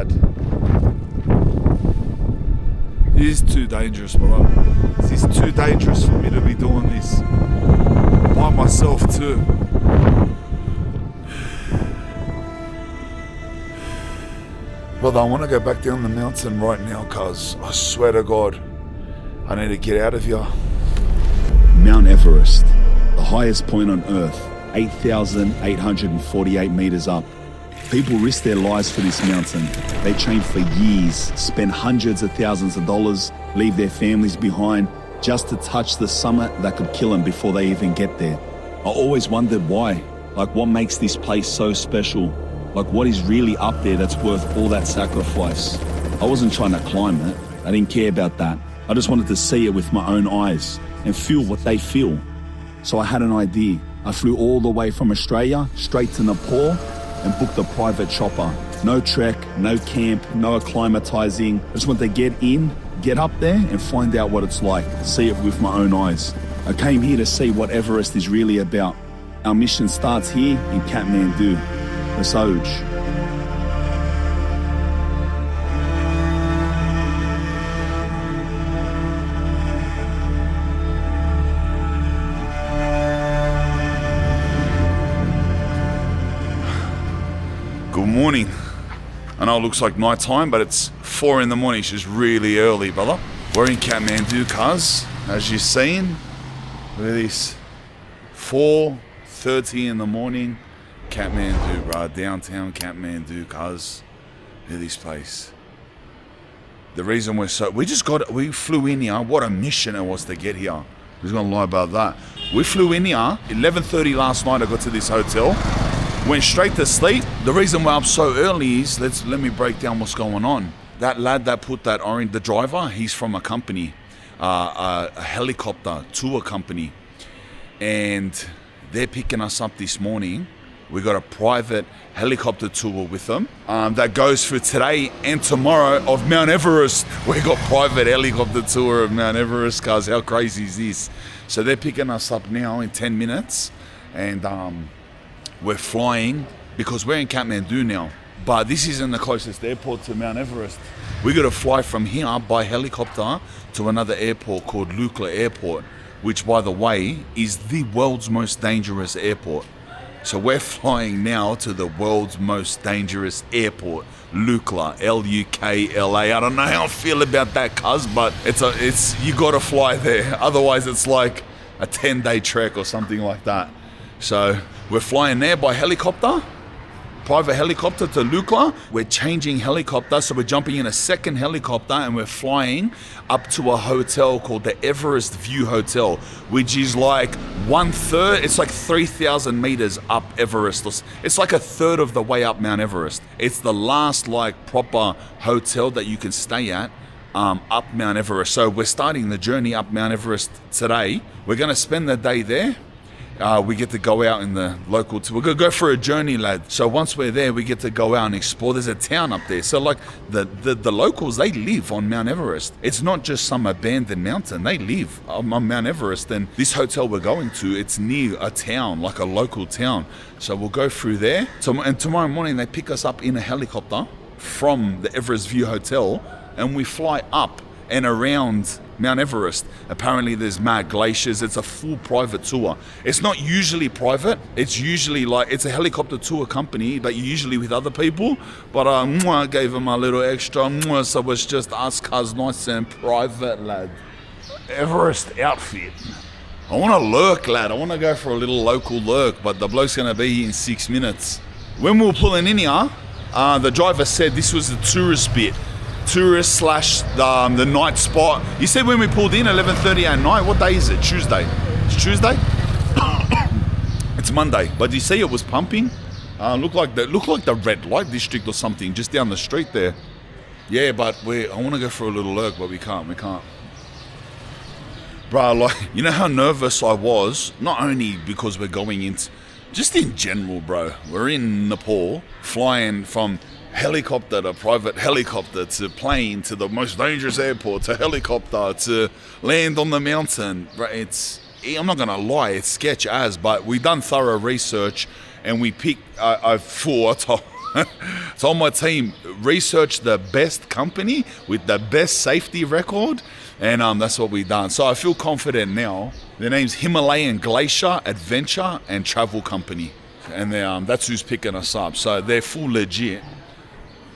lad. It is too dangerous, brother. This is too dangerous for me to be doing this by myself too. Brother, I want to go back down the mountain right now, cuz I swear to God, I need to get out of here. Mount Everest, the highest point on Earth, 8,848 meters up. People risk their lives for this mountain. They train for years, spend hundreds of thousands of dollars, leave their families behind just to touch the summit that could kill them before they even get there. I always wondered why. Like, what makes this place so special? Like, what is really up there that's worth all that sacrifice? I wasn't trying to climb it. I didn't care about that. I just wanted to see it with my own eyes and feel what they feel. So I had an idea. I flew all the way from Australia straight to Nepal and booked a private chopper. No trek, no camp, no acclimatizing. I just wanted to get in, get up there and find out what it's like, see it with my own eyes. I came here to see what Everest is really about. Our mission starts here in Kathmandu, the Soj. Good morning. I know it looks like night time, but it's 4 in the morning. It's just really early, brother. We're in Kathmandu, cuz, as you've seen. Look at this. 4:30 in the morning, Kathmandu, bro. Downtown Kathmandu, cuz. Look at this place. The reason we flew in here. What a mission it was to get here. Who's gonna lie about that? We flew in here 11:30 last night. I got to this hotel. Went straight to sleep. The reason we're up so early is, let me break down what's going on. That lad that put that orange, the driver, he's from a company, a helicopter tour company. And they're picking us up this morning. We got a private helicopter tour with them that goes for today and tomorrow of Mount Everest. We got private helicopter tour of Mount Everest, cuz how crazy is this? So they're picking us up now in 10 minutes. And we're flying because we're in Kathmandu now, but this isn't the closest airport to Mount Everest. We got to fly from here by helicopter to another airport called Lukla Airport, which, by the way, is the world's most dangerous airport. So we're flying now to the world's most dangerous airport, Lukla, Lukla. I don't know how I feel about that, cuz, but it's you got to fly there. Otherwise, it's like a 10-day trek or something like that. So we're flying there by helicopter, private helicopter to Lukla. We're changing helicopter, so we're jumping in a second helicopter and we're flying up to a hotel called the Everest View Hotel, which is like 1/3, it's like 3,000 meters up Everest. It's like a third of the way up Mount Everest. It's the last like proper hotel that you can stay at up Mount Everest. So we're starting the journey up Mount Everest today. We're going to spend the day there. We get to go out in the local tour. We're going to go for a journey, lad. So once we're there, we get to go out and explore. There's a town up there. So like the locals, they live on Mount Everest. It's not just some abandoned mountain. They live on Mount Everest. And this hotel we're going to, it's near a town, like a local town. So we'll go through there. And tomorrow morning, they pick us up in a helicopter from the Everest View Hotel. And we fly up and around Mount Everest. Apparently there's mad glaciers. It's a full private tour. It's not usually private. It's usually like, it's a helicopter tour company, but usually with other people. But I gave them a little extra, so it's just us, cuz, nice and private, lad. Everest outfit. I want to lurk, lad. I want to go for a little local lurk, but the bloke's going to be here in 6 minutes. When we were pulling in here, the driver said this was the tourist bit. Tourist / the night spot. He said when we pulled in 11:30 at night. What day is it? Tuesday. It's Tuesday. It's Monday. But do you see it was pumping? Looked like the red light district or something just down the street there. Yeah, but I want to go for a little lurk, but we can't. Bro, like, you know how nervous I was? Not only because we're going into, just in general, bro. We're in Nepal, flying from helicopter to private helicopter to plane to the most dangerous airport to helicopter to land on the mountain. I'm not gonna lie, it's sketch as, but we done thorough research and we picked Told my team, research the best company with the best safety record, and that's what we done. So I feel confident now. Their name's Himalayan Glacier Adventure and Travel Company, and that's who's picking us up. So they're full legit.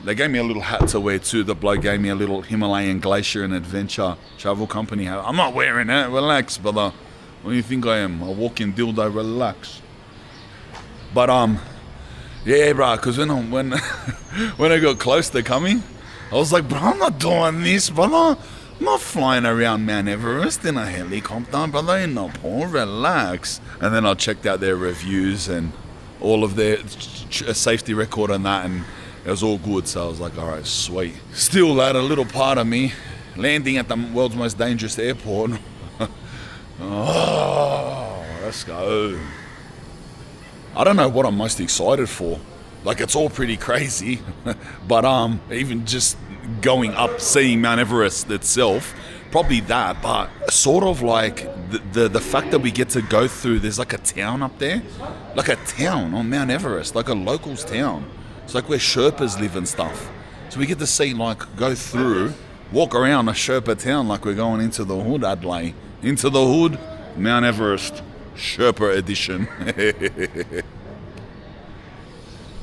They gave me a little hat to wear too. The bloke gave me a little Himalayan Glacier and Adventure Travel Company hat. I'm not wearing it. Relax, brother. What do you think I am? A walking dildo. Relax. But yeah, bro. Because when I got close to coming, I was like, bro, I'm not doing this, brother. I'm not flying around Mount Everest in a helicopter, brother, in Nepal. Relax. And then I checked out their reviews and all of their safety record and that, and it was all good. So I was like, all right, sweet. Still, lad, a little part of me landing at the world's most dangerous airport. Oh, let's go. I don't know what I'm most excited for. Like, it's all pretty crazy. But even just going up, seeing Mount Everest itself, probably that. But sort of like the fact that we get to go through, there's like a town up there. Like a town on Mount Everest, like a locals town. It's like where Sherpas live and stuff. So we get to see, like, go through, walk around a Sherpa town like we're going into the hood, Adelaide. Into the hood, Mount Everest, Sherpa edition.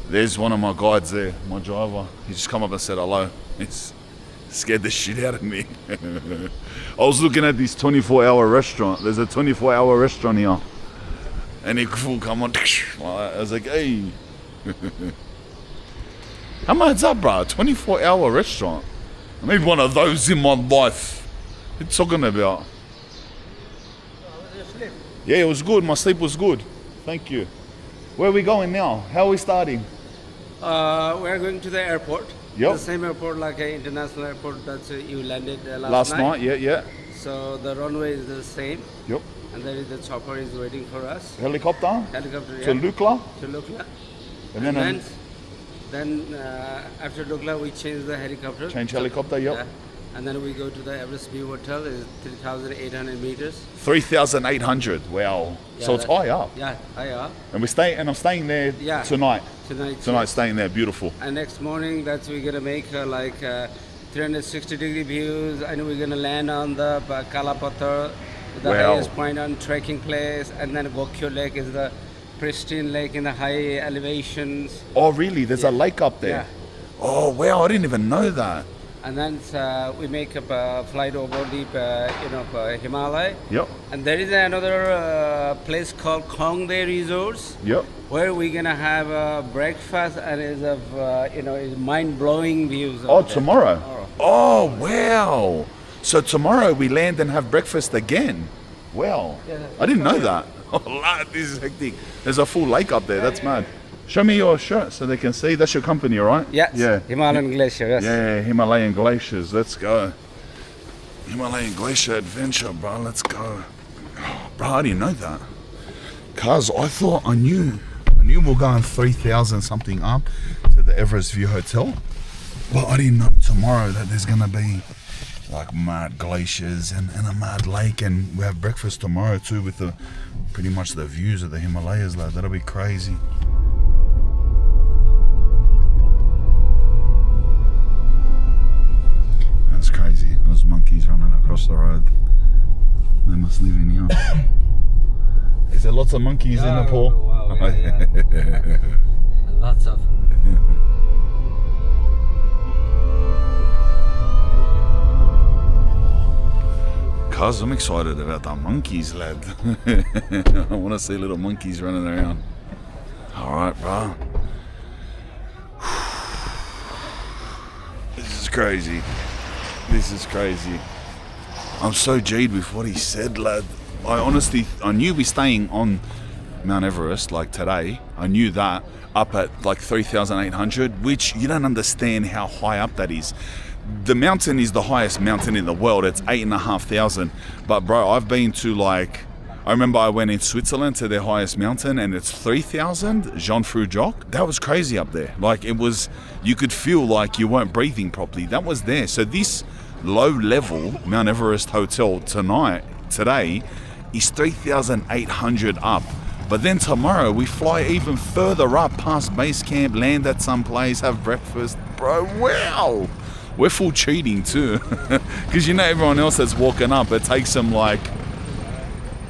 There's one of my guides there, my driver. He just come up and said hello. He's scared the shit out of me. I was looking at this 24-hour restaurant. There's a 24-hour restaurant here. And he full come on. I was like, hey. How much up, bro? 24-hour restaurant. I need one of those in my life. What are you talking about? Yeah, it was good. My sleep was good. Thank you. Where are we going now? How are we starting? We're going to the airport. Yep. The same airport like an international airport that you landed Last night. Yeah. So the runway is the same. Yep. And there is the chopper is waiting for us. Helicopter? Helicopter, To yeah. Lukla? To Lukla. And then after Lukla we change the helicopter. Change helicopter, yep. Yeah. And then we go to the Everest View Hotel. It's 3,800 meters. 3,800. Wow. Yeah, So it's high up. Yeah, high up. And I'm staying there Yeah. tonight. Tonight. Tonight, staying there. Beautiful. And next morning, that's we're gonna make 360-degree views, and we're gonna land on the Kalapathar, the Wow. highest point on trekking place, and then Gokyo Lake is the pristine lake in the high elevations. Oh, really? There's a lake up there? Yeah. Oh, wow. I didn't even know that. And then we make a flight over the Himalaya. Yep. And there is another place called Kongde Resorts, Yep. where we're gonna have breakfast, and it's mind-blowing views. Oh, over there. tomorrow? Tomorrow. Oh, wow. So tomorrow we land and have breakfast again. Wow. Yeah. I didn't know that. Oh, lad, this is hectic. There's a full lake up there. That's mad. Show me your shirt so they can see. That's your company, right? Yes. Yeah. Himalayan Glacier, yes. Yeah, Himalayan Glaciers. Let's go. Himalayan Glacier Adventure, bro. Let's go. Oh, bro, I didn't know that. Cuz I knew we're going 3,000 something up to the Everest View Hotel. But I didn't know tomorrow that there's going to be like mad glaciers and a mad lake, and we have breakfast tomorrow too with pretty much the views of the Himalayas, lad. That'll be crazy. That's crazy. Those monkeys running across the road. They must live in here. Is there lots of monkeys in Nepal? Wow, yeah. Lots of. Cuz I'm excited about the monkeys, lad. I want to see little monkeys running around. Alright, bro. This is crazy. This is crazy. I'm so G'd with what he said, lad. I knew we're staying on Mount Everest, like today. I knew that, up at like 3,800, which you don't understand how high up that is. The mountain is the highest mountain in the world. It's 8,500. But bro, I've been to I remember I went in Switzerland to their highest mountain, and it's 3,000, Jean Frujoc. That was crazy up there. Like, it was, you could feel like you weren't breathing properly. That was there. So this low level Mount Everest hotel today is 3,800 up But then tomorrow we fly even further up past base camp, land at some place, have breakfast. Bro, wow! We're full cheating too. Because you know everyone else that's walking up, it takes them like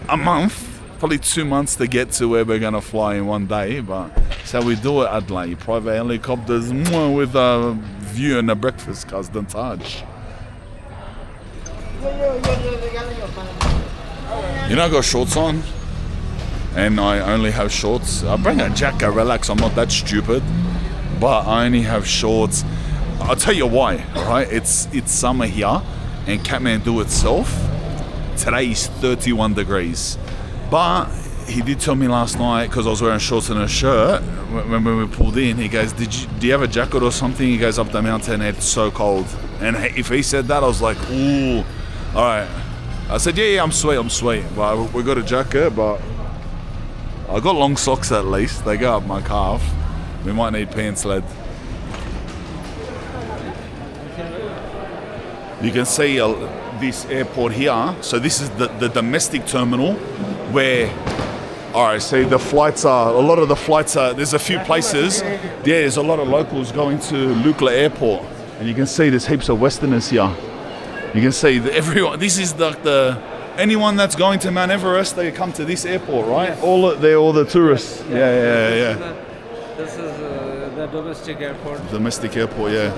a month, probably 2 months to get to where we're going to fly in one day. But so we do it, Adlai. Private helicopters with a view and a breakfast, cause the Taj. You know, I got shorts on, and I only have shorts. I bring a jacket, relax, I'm not that stupid, but I only have shorts. I'll tell you why, right? It's summer here, and Kathmandu itself, today is 31 degrees. But he did tell me last night, because I was wearing shorts and a shirt, when we pulled in, he goes, do you have a jacket or something? He goes, up the mountain, it's so cold. And if he said that, I was like, ooh, all right. I said, yeah, I'm sweet. But we got a jacket, but I got long socks at least. They go up my calf. We might need pants, lad. You can see this airport here. So this is the domestic terminal where, all right, see a lot of the flights are, there's a few places. Yeah, there's a lot of locals going to Lukla airport. And you can see there's heaps of Westerners here. You can see that everyone, this is anyone that's going to Mount Everest, they come to this airport, right? Yes. All the tourists. Yeah. This is the domestic airport. Domestic airport, yeah.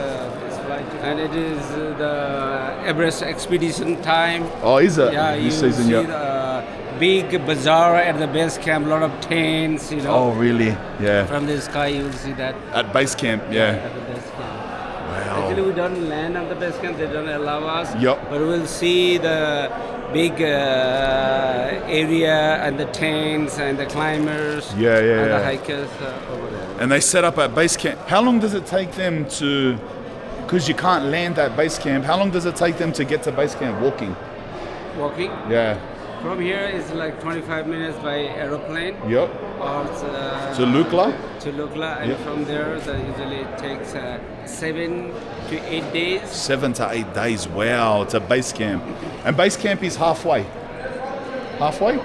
And it is the Everest expedition time. Oh, is it? Yeah, you This season, see yeah. the big bazaar at the base camp, a lot of tents, you know. Oh, really? Yeah. From the sky, you'll see that. At base camp, yeah. At the base camp. Wow. Actually, we don't land on the base camp, they don't allow us. Yep. But we'll see the big area and the tents and the climbers and the hikers over there. And they set up at base camp. How long does it take them to, because you can't land at base camp, how long does it take them to get to base camp walking? Walking? Yeah. From here is like 25 minutes by aeroplane. Yep. Or To Lukla? To Lukla, and Yep. from there, usually it takes 7 to 8 days. 7 to 8 days. Wow, to base camp. And base camp is halfway. Halfway?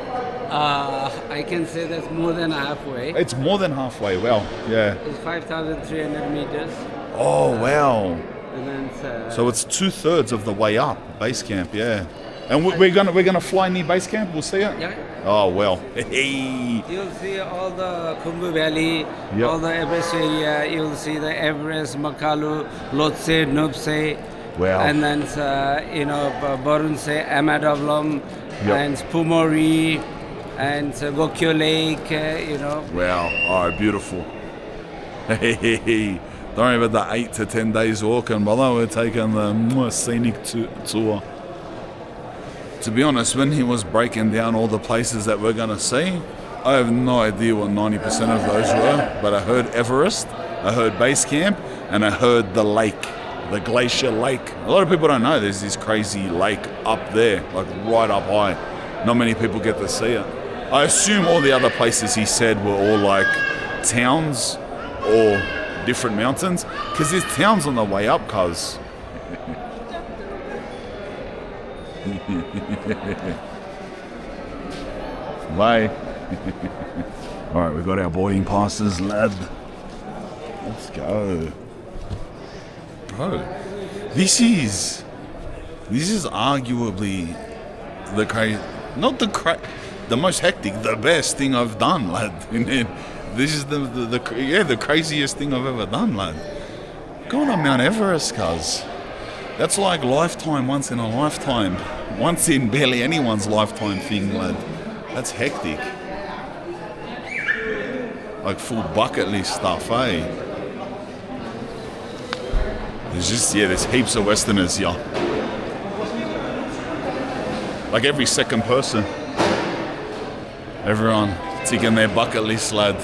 I can say that's more than halfway. It's more than halfway. Wow. Yeah. It's 5,300 meters. Oh, wow. And then So it's 2/3 of the way up, base camp, yeah. And we're gonna fly near base camp. We'll see it. yeah. Oh well. Hey. You'll see all the Khumbu Valley, Yep. all the Everest area. You'll see the Everest, Makalu, Lhotse, Nupse, Wow. and then Barunse, Amadavlam, Yep. and Spumori, and Gokyo Lake. Wow. All right. Beautiful. Hey. Don't worry about the 8 to 10 days walking, brother. We're taking the more scenic tour. To be honest, when he was breaking down all the places that we're going to see, I have no idea what 90% of those were, but I heard Everest, I heard base camp, and I heard the lake, the glacier lake. A lot of people don't know there's this crazy lake up there, like right up high. Not many people get to see it. I assume all the other places he said were all like towns or different mountains, because there's towns on the way up, cuz. Bye. All right, we've got our boarding passes, lad. Let's go. Bro, this is arguably the most hectic, the best thing I've done, lad. This is the craziest thing I've ever done, lad. Going on Mount Everest, cuz. That's like lifetime, once in a lifetime. Once in barely anyone's lifetime thing, lad. That's hectic. Like full bucket list stuff, eh? There's heaps of Westerners here. Like every second person. Everyone ticking their bucket list, lad.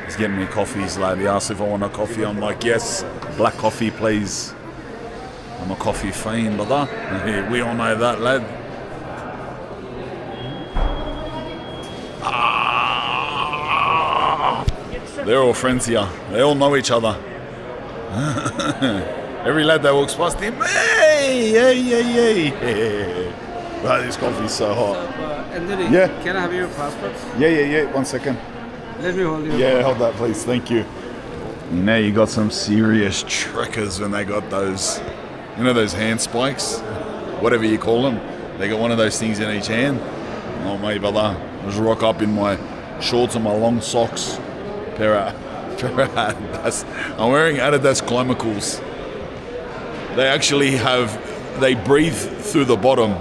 He's getting me coffees, lad. He asked if I want a coffee. I'm like, yes, black coffee, please. I'm a coffee fiend, brother. We all know that, lad. They're all friends here. They all know each other. Every lad that walks past him, hey. Wow, this coffee's so hot. Anthony, Yeah. can I have your passport? Yeah. 1 second. Let me hold you. Yeah, hold that, please. Thank you. You know, you got some serious trekkers when they got those, you know, those hand spikes, whatever you call them. They got one of those things in each hand. Oh, mate, brother. I just rock up in my shorts and my long socks. Pair of Adidas. I'm wearing Adidas Climaticals. They actually they breathe through the bottom.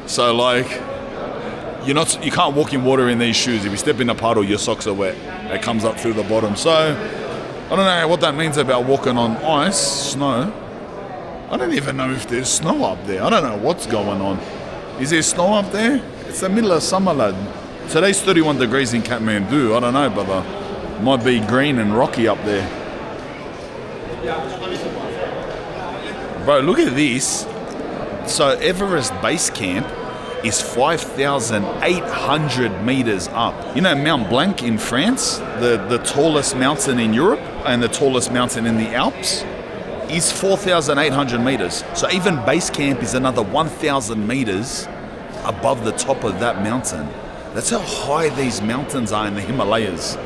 So, like, you can't walk in water in these shoes. If you step in a puddle, your socks are wet. It comes up through the bottom. So, I don't know what that means about walking on ice, snow. I don't even know if there's snow up there. I don't know what's going on. Is there snow up there? It's the middle of summer, lad. Today's 31 degrees in Kathmandu. I don't know, brother. Might be green and rocky up there. Bro, look at this. So, Everest Base Camp is 5,800 meters up. You know Mount Blanc in France, the tallest mountain in Europe and the tallest mountain in the Alps, is 4,800 meters. So even base camp is another 1,000 meters above the top of that mountain. That's how high these mountains are in the Himalayas.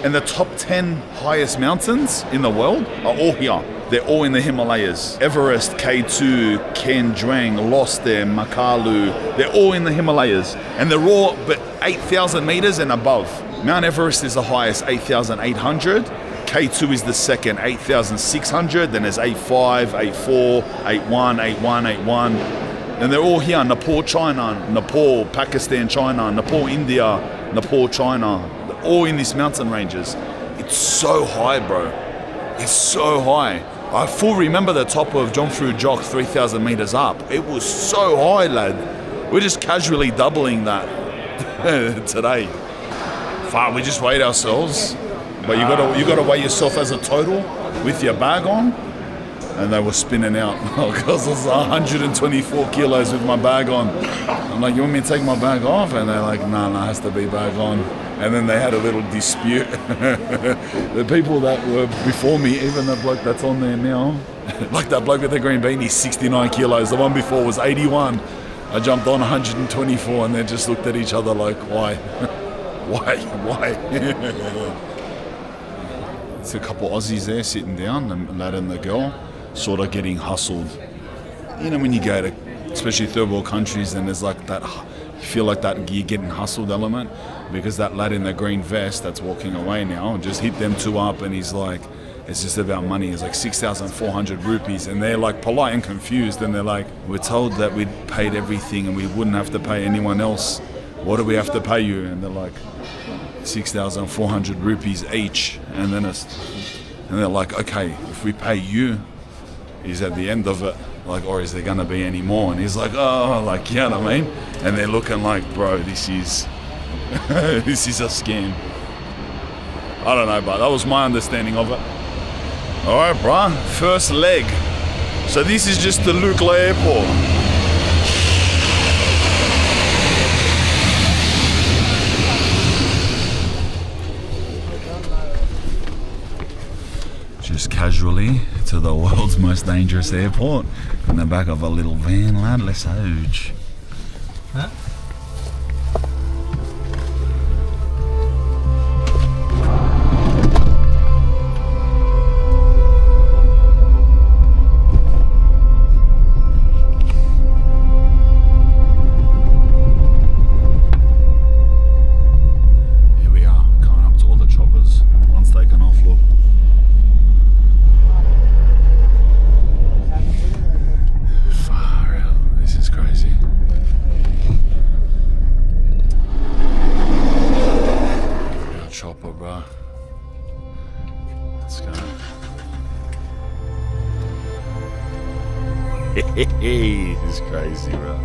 And the top 10 highest mountains in the world are all here. They're all in the Himalayas. Everest, K2, Kendrang, Lhotse, Makalu. They're all in the Himalayas. And they're all but 8,000 meters and above. Mount Everest is the highest, 8,800. K2 is the second, 8,600. Then there's 8.5, 8.4, 8.1, 8.1, 8.1. And they're all here. Nepal, China, Nepal, Pakistan, China, Nepal, India, Nepal, China. They're all in these mountain ranges. It's so high, bro. It's so high. I full remember the top of Jomfru Jok 3,000 meters up. It was so high, lad. We're just casually doubling that today. Fuck, we just weighed ourselves. But you gotta weigh yourself as a total with your bag on. And they were spinning out because I was 124 kilos with my bag on. I'm like, you want me to take my bag off? And they're like, no, it has to be bag on. And then they had a little dispute. The people that were before me, even the bloke that's on there now, like that bloke with the green beanie, 69 kilos. The one before was 81. I jumped on 124 and they just looked at each other like, why? Why? There's a couple Aussies there sitting down, the lad and the girl, sort of getting hustled. You know, when you go to, especially third world countries, and there's like that, you feel like that you're getting hustled element, because that lad in the green vest that's walking away now just hit them two up, and he's like, it's just about money. It's like 6,400 rupees, and they're like polite and confused, and they're like, we're told that we'd paid everything and we wouldn't have to pay anyone else. What do we have to pay you? And they're like, 6,400 rupees each. And they're like, okay, if we pay you, is at the end of it, like, or is there gonna be any more? And he's like, oh, like, you know what I mean? And they're looking like, bro, this is this is a scam. I don't know, but that was my understanding of it. All right, bruh, first leg. So this is just the Lukla airport. Just casually to the world's most dangerous airport in the back of a little van, lad. Let's hooch. Huh? Here we are, coming up to all the choppers. One's taken off, look. Far out. This is crazy. Real chopper, bro. Let's go. This is crazy, bro.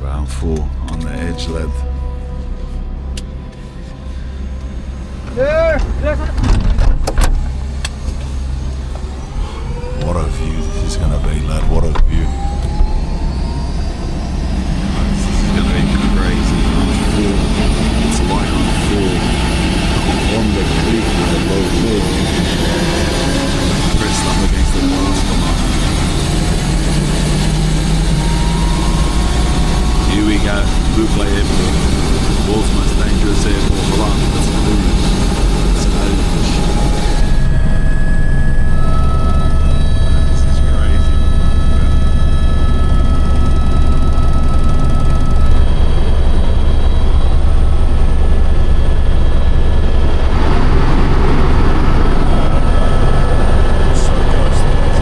Round 4 on the edge, lad. What a view this is gonna be, lad. What a view. This is gonna be crazy. I'm full. It's like I'm full. On the cliff with a low floor. Pressed up against the glass, come on. Here we go, Lukla Airport. World's most dangerous airport. Hold on, that's an illusion. That's an illusion. This is crazy. So close to this.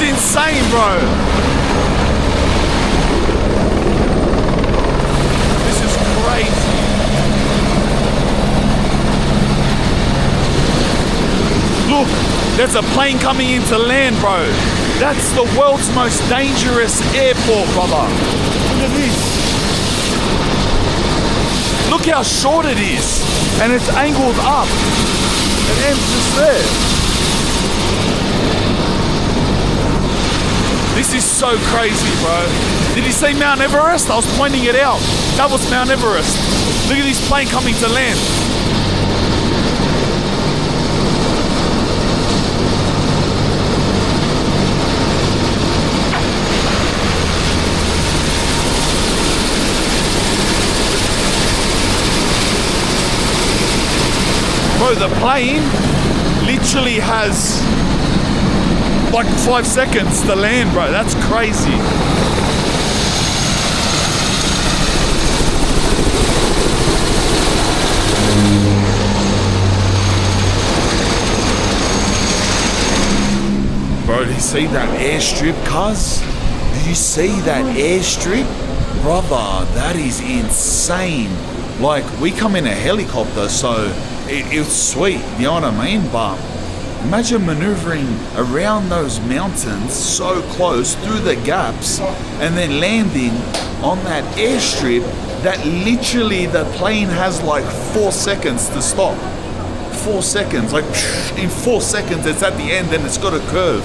Insane, bro. This is crazy. Look, there's a plane coming into land, bro. That's the world's most dangerous airport, brother. Look at this. Look how short it is. And it's angled up. It ends just there. This is so crazy, bro. Did you see Mount Everest? I was pointing it out. That was Mount Everest. Look at this plane coming to land. Bro, the plane literally has like 5 seconds to land, bro. That's crazy. Bro, did you see that airstrip, cuz? Did you see that airstrip? Brother, that is insane. Like, we come in a helicopter, so it's sweet, you know what I mean? But imagine maneuvering around those mountains so close through the gaps and then landing on that airstrip that literally the plane has like 4 seconds to stop. 4 seconds, like in 4 seconds it's at the end and it's got a curve.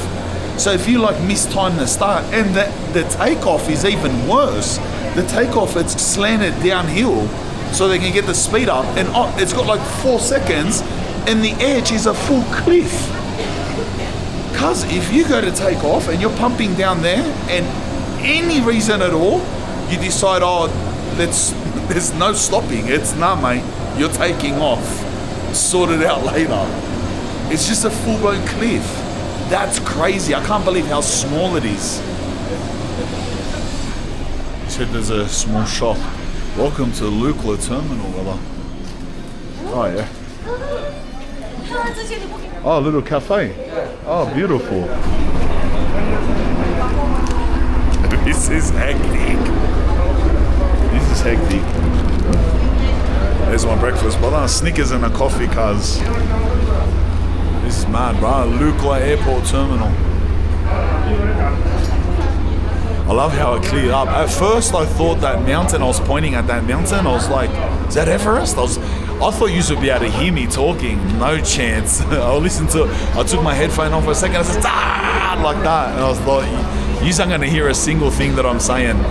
So if you like miss time the start, and the takeoff is even worse. The takeoff, it's slanted downhill so they can get the speed up, and it's got like 4 seconds and the edge is a full cliff. Cause if you go to take off and you're pumping down there and any reason at all, you decide, there's no stopping. It's nah, mate, you're taking off. Sort it out later. It's just a full-blown cliff. That's crazy. I can't believe how small it is. He said there's a small shop. Welcome to Lukla Terminal, brother. Oh, yeah. Oh, a little cafe. Oh, beautiful. This is hectic. This is hectic. There's my breakfast, brother. Snickers and a coffee, cuz. This is mad, bro. Lukla Airport Terminal. I love how it cleared up. At first, I thought that mountain, I was pointing at that mountain, I was like, is that Everest? I thought you would be able to hear me talking. No chance. I took my headphone off for a second, I said, ah, like that. And I was like, you aren't going to hear a single thing that I'm saying.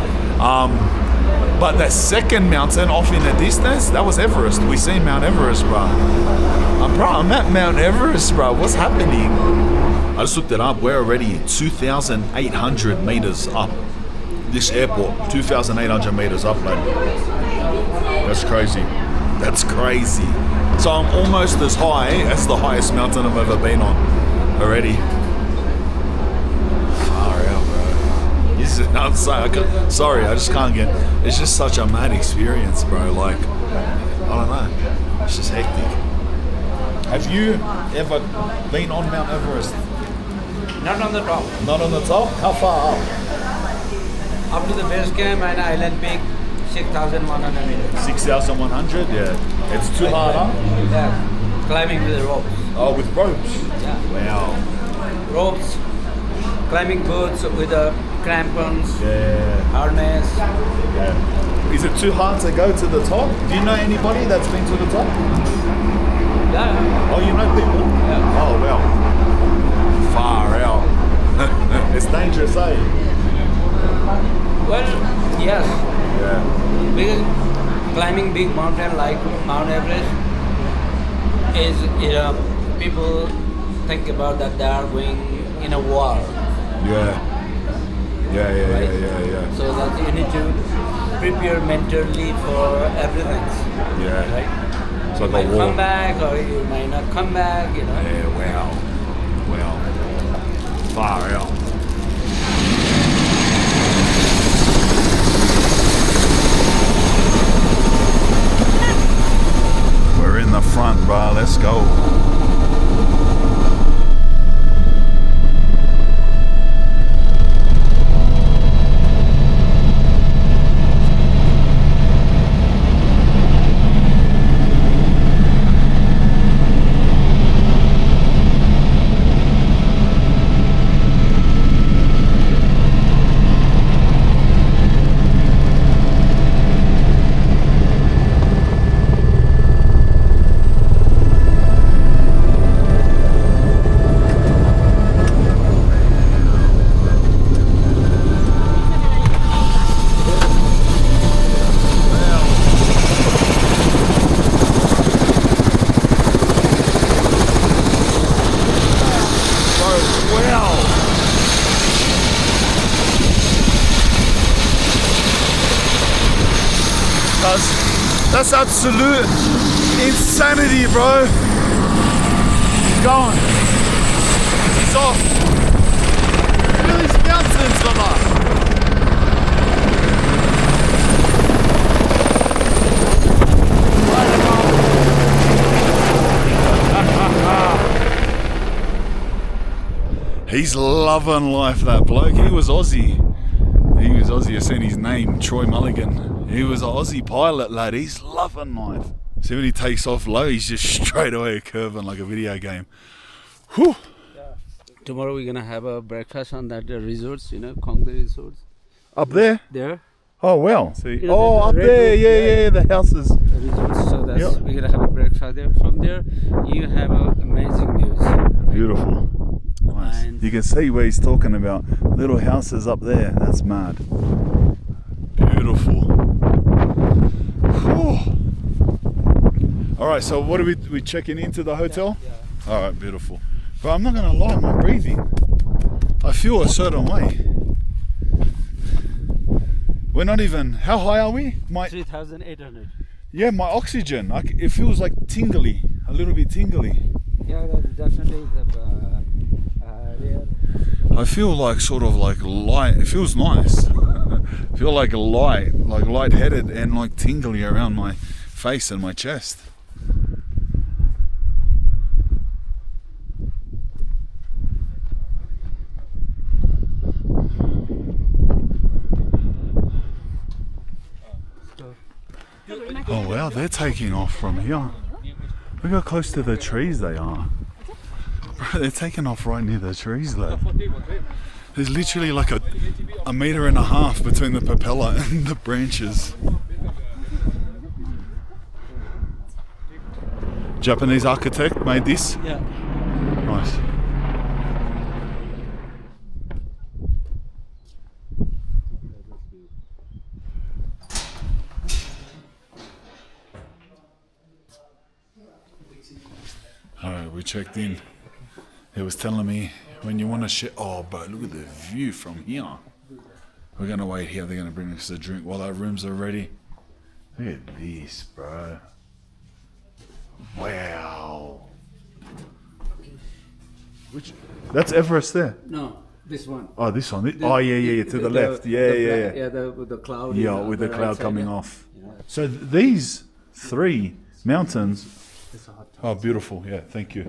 But the second mountain off in the distance, that was Everest. We seen Mount Everest, bro. I'm at Mount Everest, bro. What's happening? I just looked it up. We're already 2,800 meters up. This airport, 2,800 meters up, man. That's crazy. That's crazy. So I'm almost as high as the highest mountain I've ever been on already. Far out, bro. I'm sorry, I just can't get. It's just such a mad experience, bro. Like, I don't know. It's just hectic. Have you ever been on Mount Everest? Not on the top. Not on the top? How far up? Up to the base camp and island peak, 6,100 meters. 6,100? Yeah. It's too hard up? Yeah. Climbing with the ropes. Oh, with ropes? Yeah. Wow. Ropes, climbing boots with the crampons, Yeah. harness. Yeah. Is it too hard to go to the top? Do you know anybody that's been to the top? Yeah. Oh, you know people? Yeah. Oh, well. Far out. It's dangerous, eh? Well, yes. Yeah. Because climbing big mountain like Mount Everest is, people think about that they are going in a war. Yeah. Yeah. Right? So that you need to prepare mentally for everything. Yeah. Right? It's You like might a war. come back or you might not come back, Yeah, wow. Far out. We're in the front, bro. Let's go. That's absolute insanity, bro. Keep going. It's off. Look at these mountains, fella. He's loving life, that bloke. He was Aussie. I've seen his name, Troy Mulligan. He was an Aussie pilot, lad. He's loving life. See, when he takes off low, he's just straight away curving like a video game. Whew. Tomorrow we're gonna have a breakfast on that resorts, Kongda resorts. Up there? There. Oh, well. See. You know, Oh, the up red there. roof, Yeah, the houses. Resorts. So that's Yep. we're gonna have a breakfast there. From there, you have amazing views. Beautiful. Nice. And- You can see where he's talking about. Little houses up there. That's mad. Beautiful. Whew. All right, so what are we checking into the hotel? Yeah. All right, beautiful. But I'm not going to lie, my breathing, I feel a certain way. We're not even, how high are we? 3,800. Yeah, my oxygen, it feels like tingly, a little bit tingly. Yeah, that definitely is rare. I feel like sort of like light, it feels nice. I feel like lightheaded and like tingly around my face and my chest. Oh wow, they're taking off from here. Look how close to the trees they are. Bro, they're taking off right near the trees, lad. There's literally like a meter and a half between the propeller and the branches. Japanese architect made this? Yeah. Nice. checked in. He was telling me when you want to share. Oh, bro, look at the view from here. We're gonna wait here. They're gonna bring us a drink while our rooms are ready. Look at this, bro. Wow. Which? That's Everest there. No, this one. Oh, this one. Yeah. To the left. Yeah. Yeah, with the cloud. Yeah, with the cloud coming off. So these three mountains. Oh, beautiful. Yeah, thank you.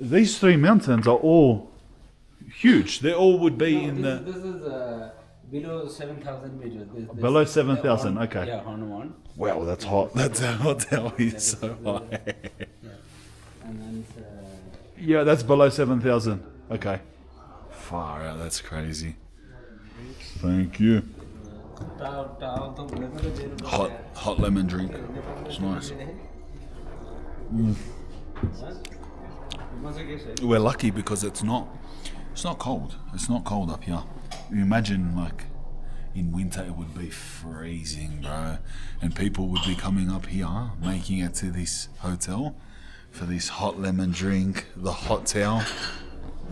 These three mountains are all huge. They all would be in the... This is below 7,000 meters. Below 7,000, okay. Yeah, Horn 1. Wow, that's hot. That's how hotel is so high. Yeah. And then Yeah, that's below 7,000. Okay. Far out, that's crazy. Thank you. Hot lemon drink. It's nice. We're lucky because it's not cold. It's not cold up here. You imagine like in winter it would be freezing, bro, and people would be coming up here, making it to this hotel for this hot lemon drink, the hot towel,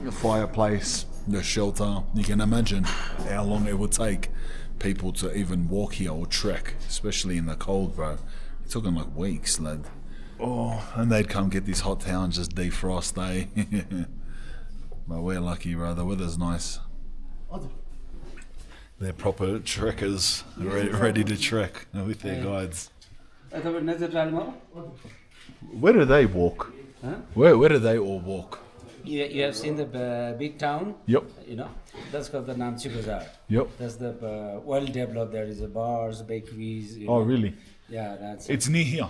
the fireplace, the shelter. You can imagine how long it would take people to even walk here or trek, especially in the cold, bro. You're talking like weeks, lad. Oh, and they'd come get this hot towel and just defrost, eh? But we're lucky, bro. The weather's nice. They're proper trekkers, ready to trek with their guides. Where do they walk? Huh? Where do they all walk? You have seen the big town? Yep. You know, that's called the Namchi Bazaar. Yep. That's the well developed. There is a bars, bakeries. Oh, really? Yeah, that's. It's near here.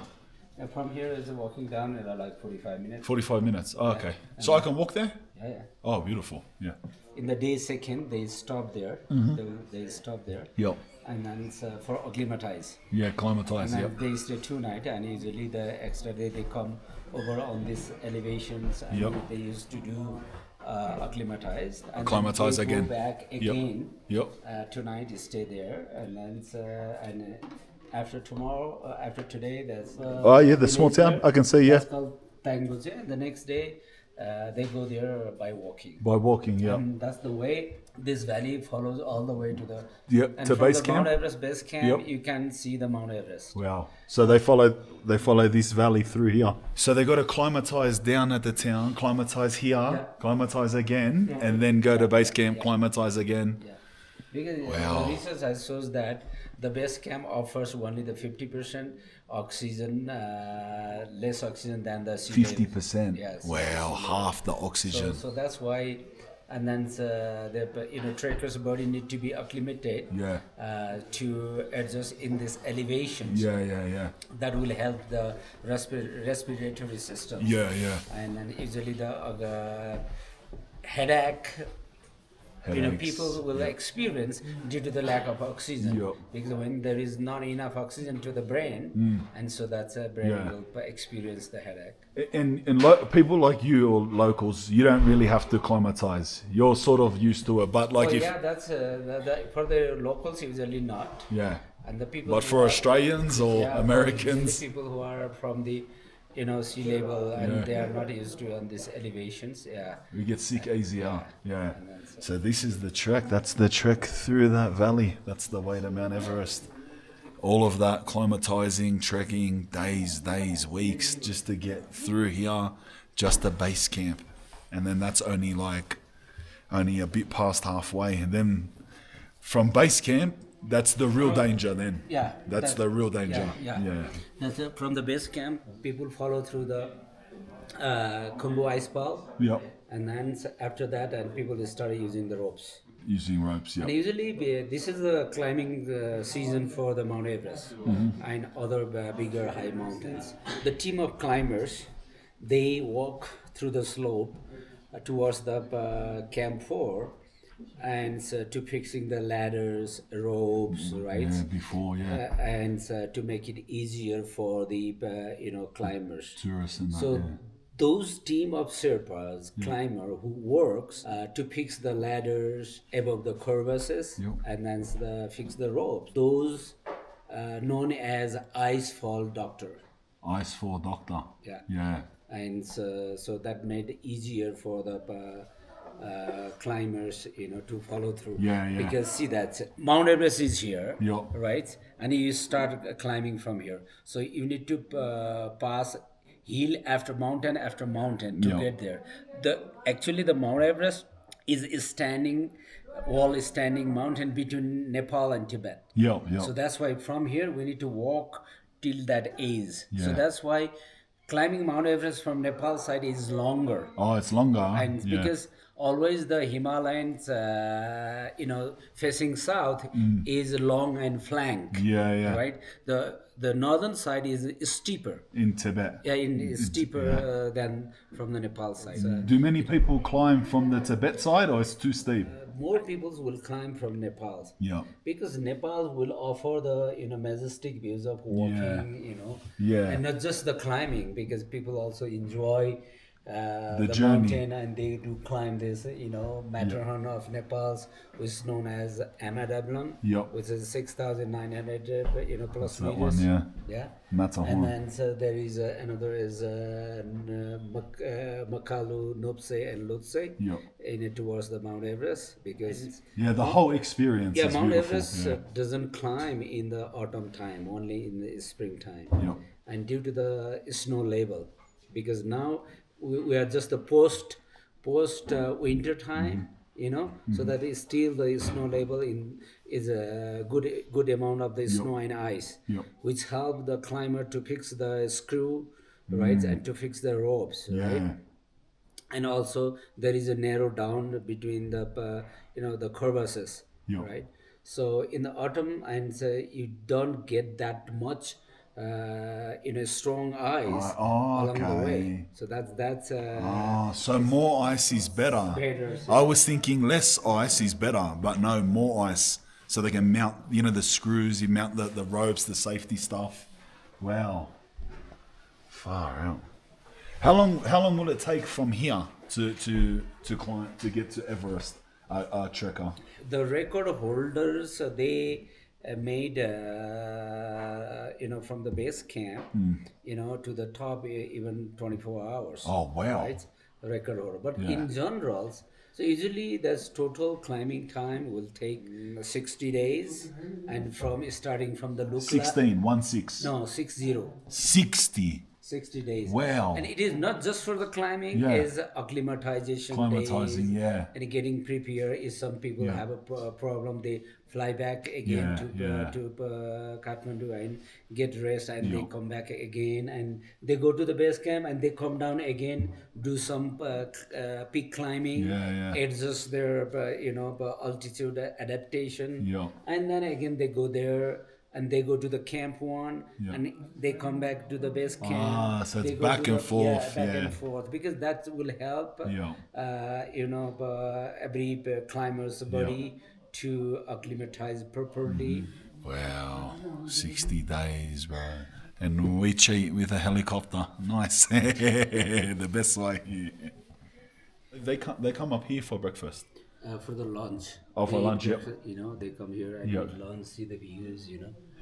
From here is walking down like 45 minutes. 45 minutes. Oh, okay. So I can walk there? Yeah. Oh, beautiful. Yeah. In the day second, they stop there. They stop there. Yep. And then it's for acclimatize. Yeah, acclimatise. And Yep. then they stay 2 nights, and usually the extra day they come over on these elevations, and Yep. they used to do acclimatize. And Acclimatise then they again. Go back again. Yep. Tonight you stay there, and then after tomorrow, after today, there's. Oh, yeah, the small town. I can see, yeah. That's called Tangoje. And the next day, they go there by walking. By walking, yeah. And that's the way this valley follows all the way to the. Yep, and to from base the camp? Mount Everest base camp, Yep. you can see the Mount Everest. Wow. So they follow this valley through here. So they got to acclimatise down at the town, acclimatise here, acclimatise again, and then go to base camp, acclimatise again. Yeah. Because Wow. the research has shows that the base camp offers only the 50% oxygen, less oxygen than the sea level. 50%. Yes. Wow, half the oxygen. So that's why, and then the trekker's body need to be acclimated Yeah. to adjust in this elevations. Yeah. That will help the respiratory system. Yeah. And then usually the headache. Headaches. People will experience due to the lack of oxygen. Yep. Because when there is not enough oxygen to the brain, and so that's brain Yeah. will experience the headache. And people like you or locals, you don't really have to acclimatise. You're sort of used to it, but like if That's for the locals usually not. yeah. And the people. But who for are- Australians or yeah, Americans, the people who are from the sea level and they are not used to on these elevations. Yeah. we get sick easier. Yeah. And then So this is the trek. That's the trek through that valley. That's the way to Mount Everest. All of that climatizing, trekking, days, weeks, just to get through here, just to base camp. And then that's only a bit past halfway. And then from base camp, that's the real danger then. Yeah, That's the real danger. Yeah. That's from the base camp, people follow through the Kumbu ice pile. Yep. And then after that, and people started using the ropes. Using ropes, And yeah. usually, this is the climbing season for the Mount Everest and other bigger high mountains. The team of climbers, they walk through the slope towards the Camp 4, and to fixing the ladders, ropes, right? Yeah, before, yeah. And to make it easier for the climbers. Tourists and that, So yeah. those team of Sherpas, climber who works to fix the ladders above the crevasses Yep. and then fix the ropes. Those known as icefall doctor. Ice for doctor. Yeah. Yeah. and so that made it easier for the climbers, to follow through. Yeah, yeah. Because see that Mount Everest is here, Yeah. right? And you start climbing from here. So you need to pass hill after mountain to Yeah. get there. Actually the Mount Everest is standing wall is standing mountain between Nepal and Tibet. Yeah, yeah. So that's why from here we need to walk till that age. So Yeah. that's why climbing Mount Everest from Nepal side is longer. Oh, it's longer. Huh? And Yeah. because always the Himalayas, facing south is long and flank. Mm. Yeah, yeah. Right. The northern side is steeper. In Tibet. Yeah, is steeper than from the Nepal side. Do many people climb from the Tibet side, or it's too steep? More peoples will climb from Nepal. Yeah. Because Nepal will offer the majestic views of walking, Yeah. and not just the climbing, because people also enjoy the journey. mountain, and they do climb this Matterhorn of Nepal's, which is known as Amadablan, Yeah. which is 6,900 plus That meters. one, yeah. Yeah. Matterhorn. And then so there is another is Makalu, Nopse, and Lutse Yeah. towards the Mount Everest, because Yeah, the whole experience yeah, is Mount beautiful. Everest Yeah. doesn't climb in the autumn time, only in the springtime. Yeah. And due to the snow level, because now we are just the post winter time, so that is still the snow level is a good amount of the snow and ice, Yeah. which help the climber to fix the screw, right, and to fix the ropes, right. Yeah. And also there is a narrow down between the the crevasses, Yeah. right. So in the autumn, and you don't get that much strong ice along the way. Okay. So that's Oh, so more ice is better. better. I was thinking less ice is better, but no, more ice. So they can mount, the screws, you mount the ropes, the safety stuff. Wow. Far out. How long will it take from here to climb, to get to Everest, trekker? The record holders, they made from the base camp to the top, even 24 hours. Oh, wow. Right, record holder. But in general, so usually that's total climbing time will take 60 days, and starting from the Lukla. 16, 1-6. No, 60. 60. 60 days. Wow. And it is not just for the climbing, Yeah. it's acclimatization Acclimatizing, days, yeah. and getting prepared. If some people have a problem, they fly back again to Kathmandu and get rest, and they come back again, and they go to the base camp, and they come down again, do some peak climbing, adjust their altitude adaptation, and then again they go there. And they go to the camp one, and they come back to the base camp. Ah, so it's They go back to and forth. back and forth, because that will help, every climber's body to acclimatize properly. Wow, 60 days, bro. And we cheat with a helicopter. Nice. The best way. They come up here for breakfast. For the lunch. Oh, for lunch, yep. They come here and eat lunch, see the views,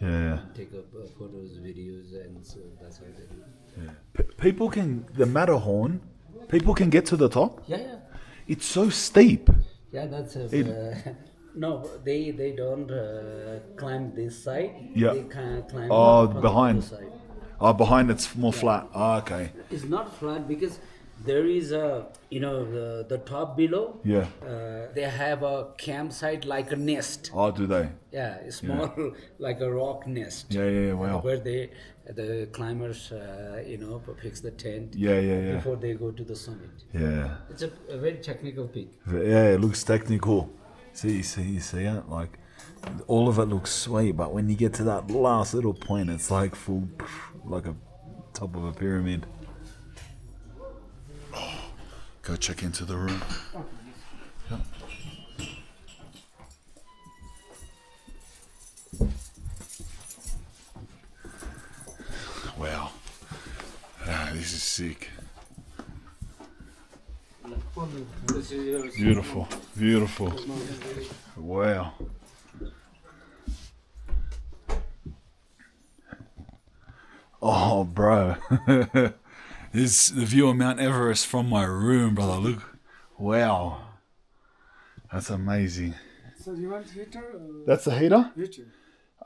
Yeah. take up photos, videos, and so that's how they do. People the Matterhorn, people can get to the top? Yeah. It's so steep. Yeah, that's no, they don't climb this side. Yeah. They can climb behind. the other side. Oh, behind it's more flat. Oh, okay. It's not flat because there is the top below. Yeah. They have a campsite like a nest. Oh, do they? Yeah, it's small, like a rock nest. Yeah, wow. Where the climbers, fix the tent. Yeah. Before they go to the summit. Yeah. It's a very technical peak. Yeah, it looks technical. See it? Like, all of it looks sweet, but when you get to that last little point, it's like full, like a top of a pyramid. Go check into the room. Yep. Wow. This is sick. Beautiful. Wow. Oh, bro. This is the view of Mount Everest from my room, brother. Look. Wow. That's amazing. So you want heater or That's the heater? heater?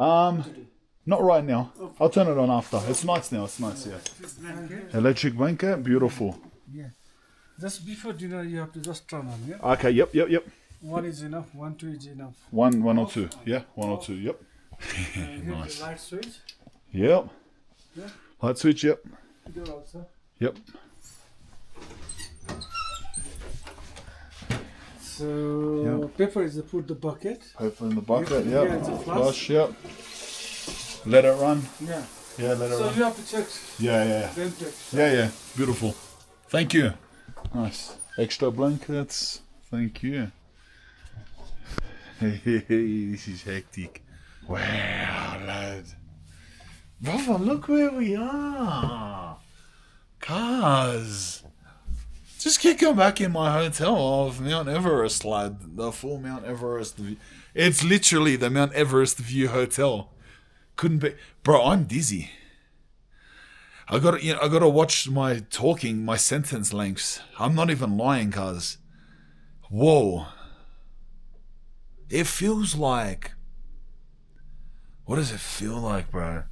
Not right now. I'll turn it on after. It's nice now. It's nice, yeah. Electric blanket, beautiful. Yeah. Just before dinner, you have to just turn on. Yeah. Okay, yep. One is enough. 1, 2 is enough. One or two. Yeah, one or two, yep. Hit Nice. the light switch. Yep. Yeah. Light switch, yep. Here also. Yep. So paper is to put the bucket. Open the bucket, Yeah, yep. it's a flush. Yep. Let it run. Yeah. Yeah, let it So run. you have to check. Yeah. Then check. Yeah. Beautiful. Thank you. Nice. Extra blankets. Thank you. This is hectic. Wow, lad. Brother, look where we are. Cars. Just keep going back in my hotel of Mount Everest, lad. The full Mount Everest view. It's literally the Mount Everest View Hotel. Couldn't be, bro. I'm dizzy. I gotta watch my talking, my sentence lengths. I'm not even lying, cuz. Whoa. It feels like. What does it feel like, bro?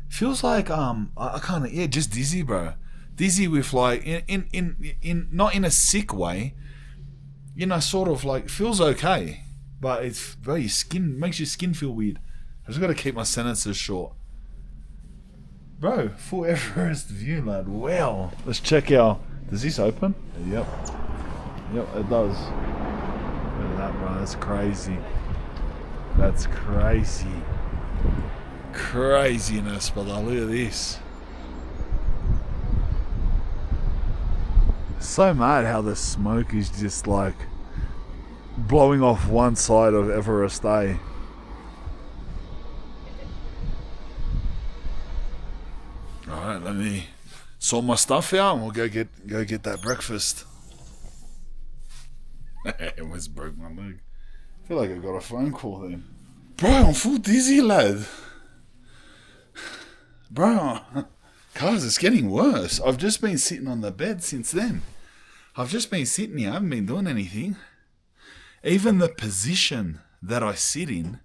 It feels like I can't. Yeah, just dizzy, bro. Dizzy with like in not in a sick way. You know, sort of like feels okay, but it's bro. Your skin makes your skin feel weird. I just got to keep my sentences short. Bro, full Everest view, lad. Wow. Let's check out. Does this open? Yep. Yep, it does. Look at that, bro. That's crazy. That's crazy. Craziness, brother. Look at this. So mad how the smoke is just like blowing off one side of Everest, eh? Alright, let me sort my stuff out and we'll go get that breakfast. It almost broke my leg. I feel like I got a phone call then. Bro, I'm full dizzy, lad. Bro, cuz it's getting worse. I've just been sitting on the bed since then. I've just been sitting here, I haven't been doing anything. Even the position that I sit in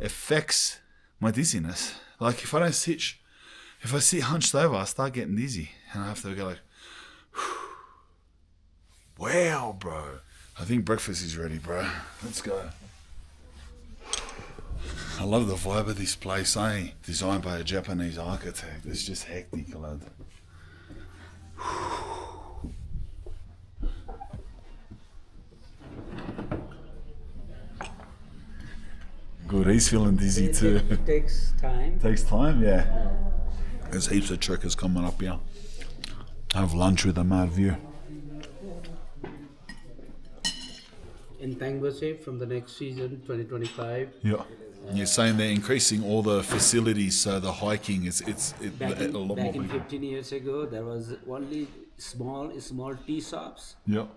affects my dizziness. Like if I sit hunched over, I start getting dizzy. And I have to go like, wow, bro. I think breakfast is ready, bro. Let's go. I love the vibe of this place, eh? Designed by a Japanese architect. It's just hectic, lad. Good, he's feeling dizzy too. It takes time. Takes time, yeah. There's heaps of trekkers coming up here. Have lunch with a mad view. In Tangwase from the next season, 2025. Yeah. You're saying they're increasing all the facilities, so the hiking is Back a lot more. in 15 years ago, there was only small tea shops. Yeah.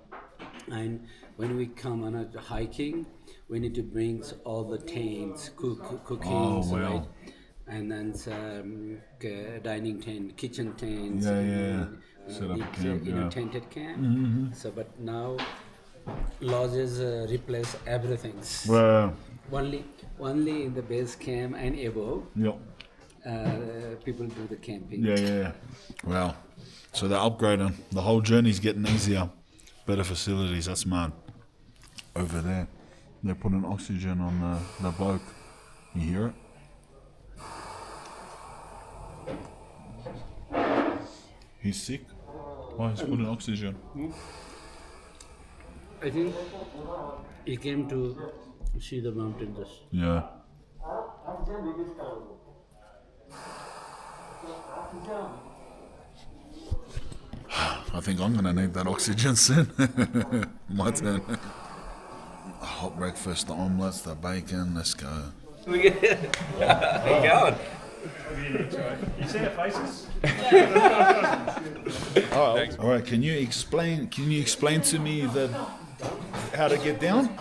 And when we come on a hiking, we need to bring all the tents, cooking, Oh, wow. right? And then some dining tent, kitchen tents. Yeah. and Set up need, camp, yeah. tented camp. So, but now lodges replace everything. Well, Only in the base camp and above, yeah. people do the camping. Yeah. Wow. So they're upgrading. The whole journey's getting easier. Better facilities, that's mad. Over there, they're putting oxygen on the bloke. You hear it? He's sick. Why he's putting oxygen? I think he came to see the mountains. Yeah. I think I'm gonna need that oxygen soon. My turn. A hot breakfast, the omelets, the bacon. Let's go. How you going? You see the faces? All right. Can you explain to me how to get down?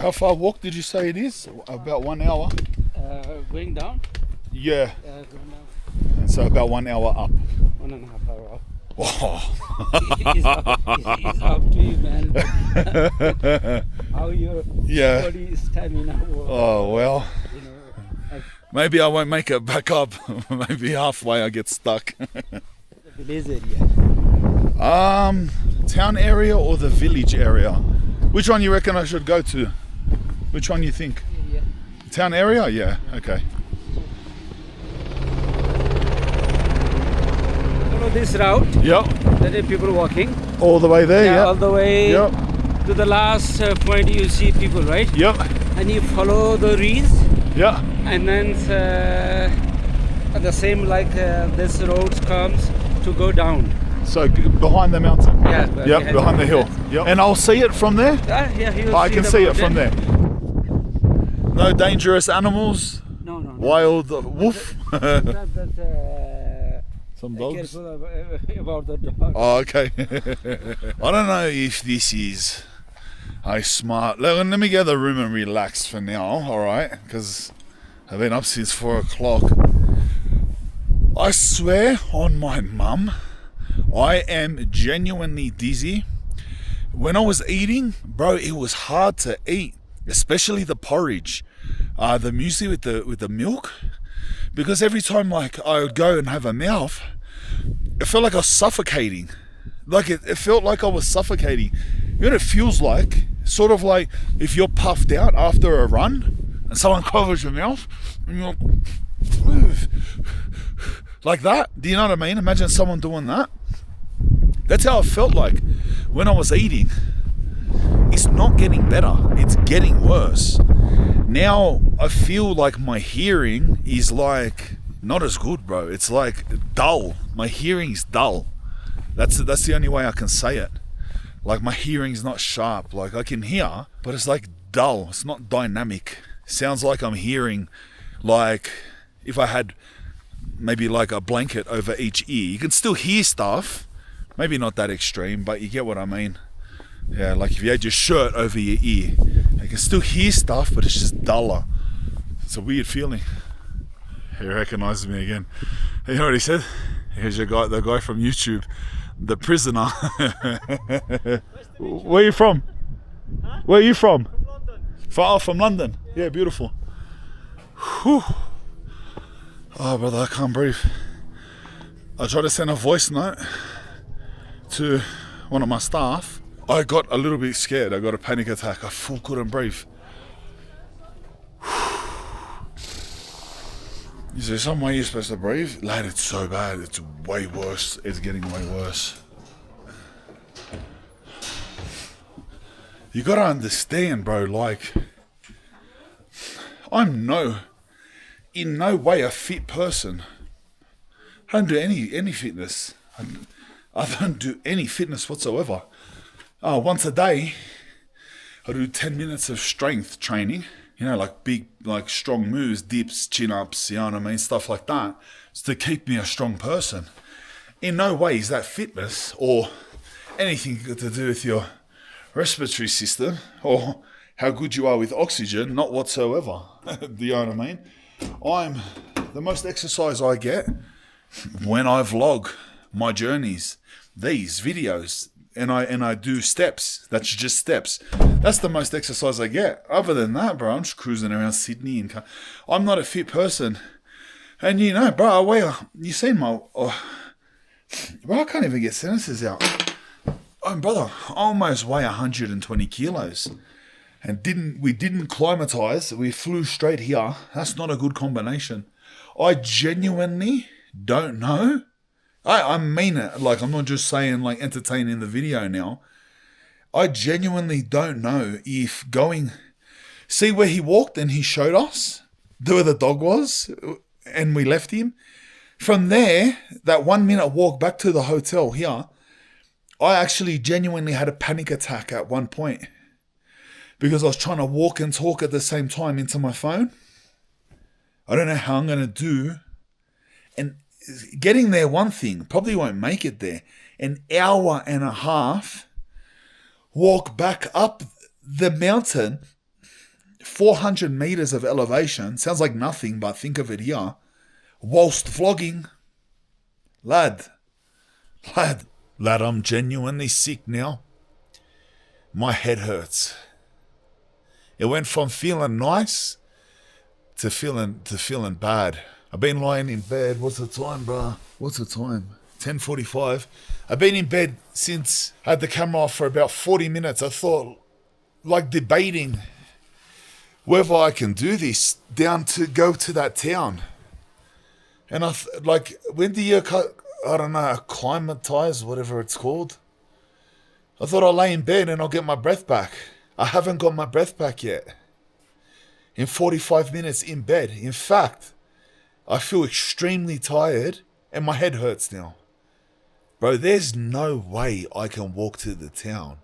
How far walk did you say it is? About 1 hour? Going down? Yeah. Going down. And so about 1 hour up. 1.5 hour up. Oh. It's up to you, man. How your Yeah. body stamina works. Oh, well. You know, like Maybe I won't make it back up. Maybe halfway I get stuck. the village area. Town area or the village area? Which one you reckon I should go to? Which one you think? Yeah. Town area? Yeah, okay. Follow this route. Yep. There are people walking. All the way there, All yeah. the way Yep. to the last point you see people, right? Yep. And you follow the reeds, Yeah. and then the same like this road comes to go down. So behind the mountain. Yeah. Yep, behind the hill. Yep. And I'll see it from there? Yeah, you I can see it from mountain. there. No dangerous animals? No. Wild wolf? That, Some dogs? careful about the dog. Oh, okay. I don't know if this is a smart... Let me get the room and relax for now, alright? Because I've been up since 4 o'clock. I swear on my mum, I am genuinely dizzy. When I was eating, bro, it was hard to eat, especially the porridge, the muesli with the milk, because every time like I would go and have a mouth, it felt like I was suffocating. Like it felt like I was suffocating. You know what it feels like? Sort of like if you're puffed out after a run and someone covers your mouth and you're like that. Do you know what I mean? Imagine someone doing that. That's how it felt like when I was eating. It's not getting better, it's getting worse. Now I feel like my hearing is like not as good, bro. It's like dull. My hearing's dull. That's the only way I can say it. Like my hearing's not sharp. Like I can hear, but it's like dull. It's not dynamic. Sounds like I'm hearing like if I had maybe like a blanket over each ear. You can still hear stuff. Maybe not that extreme, but you get what I mean. Yeah, like if you had your shirt over your ear, you can still hear stuff, but it's just duller. It's a weird feeling. He recognises me again. You know what he said? Here's the guy from YouTube, the prisoner. Where are you from? Huh? Where are you from? From London. From London. Yeah, beautiful. Whew. Oh, brother, I can't breathe. I tried to send a voice note to one of my staff. I got a little bit scared. I got a panic attack. I full couldn't breathe. Is there some way you're supposed to breathe? Lad, it's so bad. It's way worse. It's getting way worse. You gotta understand, bro, like, I'm in no way a fit person. I don't do any fitness. I don't do any fitness whatsoever. Once a day, I do 10 minutes of strength training. You know, like big, like strong moves, dips, chin-ups, you know what I mean, stuff like that. It's to keep me a strong person. In no way is that fitness or anything to do with your respiratory system or how good you are with oxygen, not whatsoever. Do you know what I mean? The most exercise I get when I vlog my journeys, these videos, and I do steps. That's just steps. That's the most exercise I get. Other than that, bro, I'm just cruising around Sydney and I'm not a fit person. And you know, bro, you seen my, bro, I can't even get sentences out. Oh, brother, I almost weigh 120 kilos. And we didn't acclimatise. We flew straight here. That's not a good combination. I genuinely don't know. I mean it. Like, I'm not just saying, like, entertaining the video now. I genuinely don't know if going... See where he walked and he showed us? Where the dog was? And we left him? From there, that 1 minute walk back to the hotel here, I actually genuinely had a panic attack at one point. Because I was trying to walk and talk at the same time into my phone. I don't know how I'm going to do. And getting there, one thing, probably won't make it there. An hour and a half walk back up the mountain 400 meters of elevation. Sounds like nothing, but think of it here. Whilst vlogging. Lad, I'm genuinely sick now. My head hurts. It went from feeling nice to feeling bad. I've been lying in bed. What's the time, bruh? 10:45. I've been in bed since I had the camera off for about 40 minutes. I thought, like, debating whether I can do this down to go to that town. And when do you, I don't know, acclimatize, whatever it's called? I thought I'll lay in bed and I'll get my breath back. I haven't got my breath back yet. In 45 minutes in bed. In fact, I feel extremely tired and my head hurts now. Bro, there's no way I can walk to the town.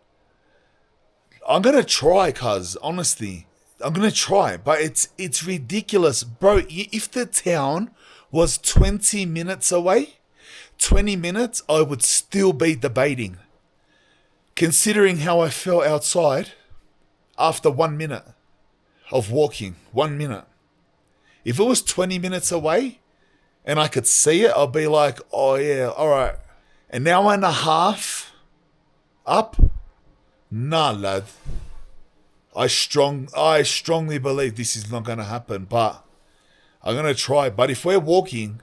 I'm going to try, cuz, honestly. I'm going to try, but it's ridiculous. Bro, if the town was 20 minutes away, 20 minutes, I would still be debating. Considering how I felt outside after 1 minute of walking, 1 minute. If it was 20 minutes away and I could see it, I'll be like, oh yeah, all right. An hour and a half up? Nah, lad. I strongly believe this is not going to happen, but I'm going to try. But if we're walking,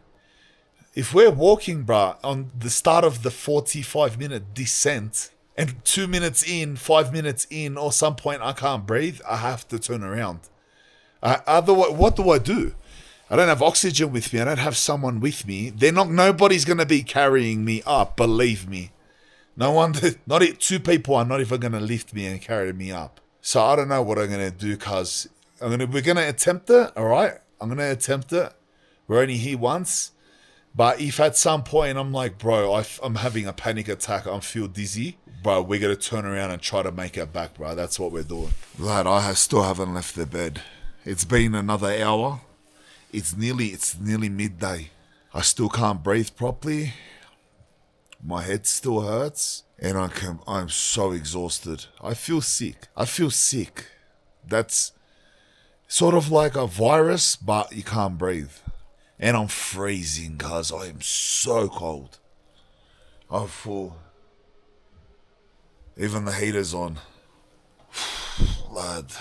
bruh, on the start of the 45-minute descent, and 2 minutes in, 5 minutes in, or some point I can't breathe, I have to turn around. Otherwise, what do I do? I don't have oxygen with me. I don't have someone with me. Nobody's going to be carrying me up, believe me. Two people are not even going to lift me and carry me up. So I don't know what I'm going to do, cuz we're going to attempt it, all right? I'm going to attempt it. We're only here once. But if at some point I'm like, bro, I'm having a panic attack, I feel dizzy, bro, we're going to turn around and try to make it back, bro. That's what we're doing. Lad, still haven't left the bed. It's been another hour. It's nearly midday. I still can't breathe properly. My head still hurts. And I'm so exhausted. I feel sick. That's sort of like a virus, but you can't breathe. And I'm freezing, cuz I am so cold. I feel even the heater's on. Lad,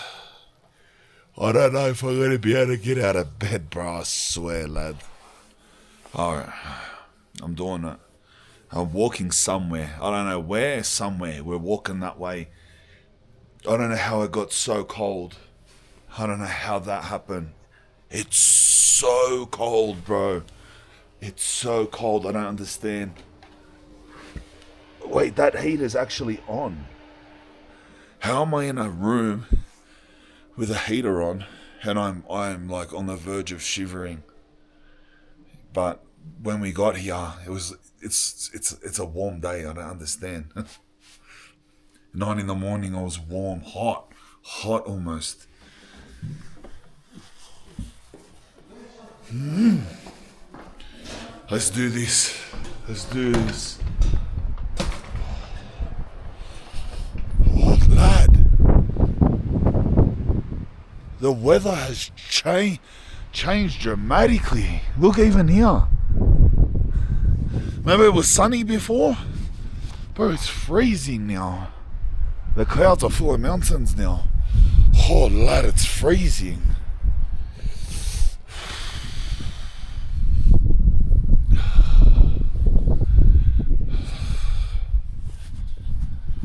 I don't know if I'm going to be able to get out of bed, bro. I swear, lad. Alright, I'm doing it. I'm walking somewhere. I don't know where, somewhere. We're walking that way. I don't know how it got so cold. I don't know how that happened. It's so cold, bro. It's so cold. I don't understand. Wait, that heater's actually on. How am I in a room with a heater on and I'm like on the verge of shivering? But when we got here, it's a warm day. I don't understand. 9 a.m, I was warm, hot almost. Let's do this. Oh, lad. The weather has changed dramatically. Look, even here. Remember it was sunny before? Bro, it's freezing now. The clouds are full of mountains now. Oh, lad, it's freezing.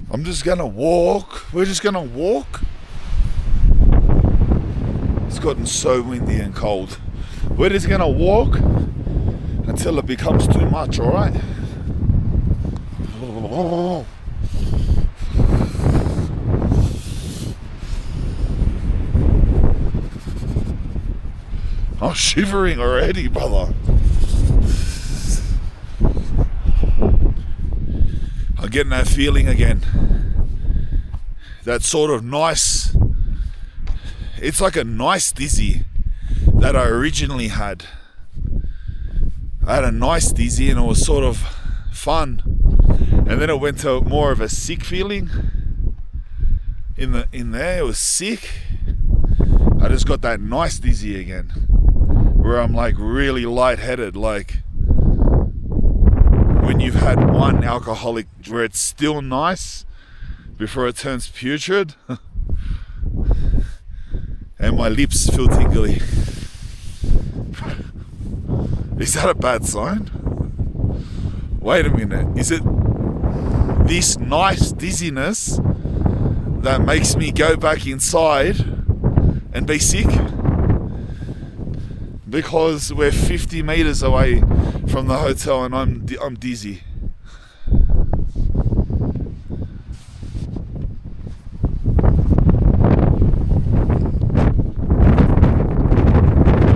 I'm just gonna walk. We're just gonna walk. It's gotten so windy and cold. We're just gonna walk until it becomes too much, alright? I'm shivering already, brother. I'm getting that feeling again. That sort of nice, it's like a nice dizzy that I originally had. I had a nice dizzy and it was sort of fun. And then it went to more of a sick feeling in there. It was sick. I just got that nice dizzy again, where I'm like really lightheaded, like when you've had one alcoholic, where it's still nice before it turns putrid, and my lips feel tingly. Is that a bad sign? Wait a minute, is it this nice dizziness that makes me go back inside and be sick? Because we're 50 meters away from the hotel and I'm dizzy.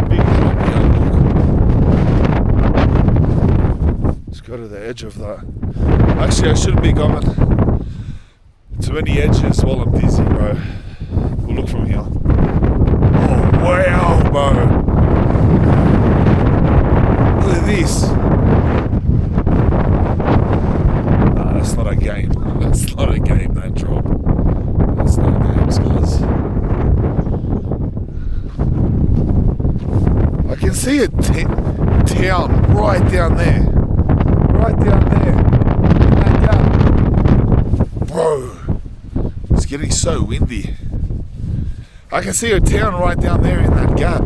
Big drop here, look. Let's go to the edge of that. Actually, I shouldn't be going to any edges while I'm dizzy, bro. We'll look from here. Oh, wow, bro. Look at this. Nah, that's not a game. That's not a game, that drop. That's not a game, guys. I can see a town right down there. Right down there. In that gap. Bro, it's getting so windy. I can see a town right down there in that gap.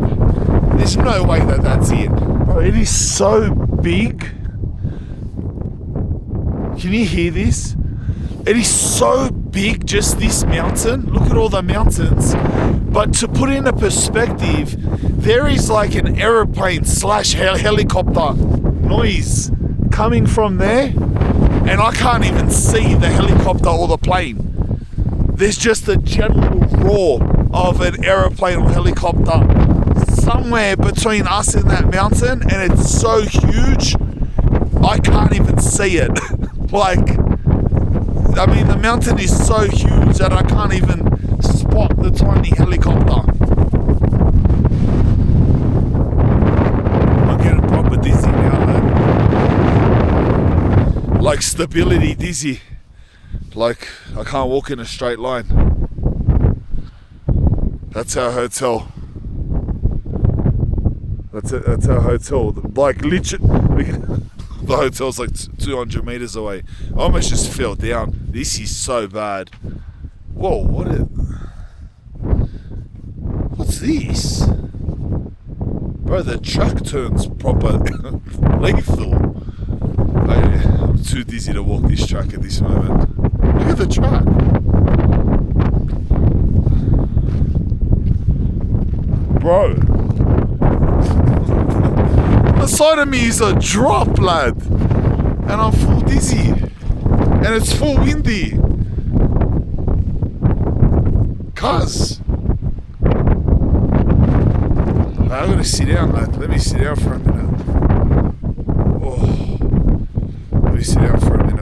There's no way that that's it. Bro, it is so big. Can you hear this? It is so big, just this mountain. Look at all the mountains. But to put in a perspective, there is like an aeroplane / helicopter noise coming from there, and I can't even see the helicopter or the plane. There's just a general roar of an aeroplane or helicopter somewhere between us and that mountain, and it's so huge I can't even see it. Like, I mean, the mountain is so huge that I can't even spot the tiny helicopter. I'm getting proper dizzy now, man. Like stability dizzy. Like I can't walk in a straight line. That's our hotel. That's our hotel. Like literally, the hotel's like 200 meters away. I almost just fell down. This is so bad. Whoa, what's this? Bro, the truck turns proper lethal. I'm too dizzy to walk this track at this moment. Look at the track. Bro. The side of me is a drop, lad. And I'm full dizzy. And it's full windy. Cuz. I'm gonna sit down, lad. Let me sit down for a minute. Oh. Let me sit down for a minute.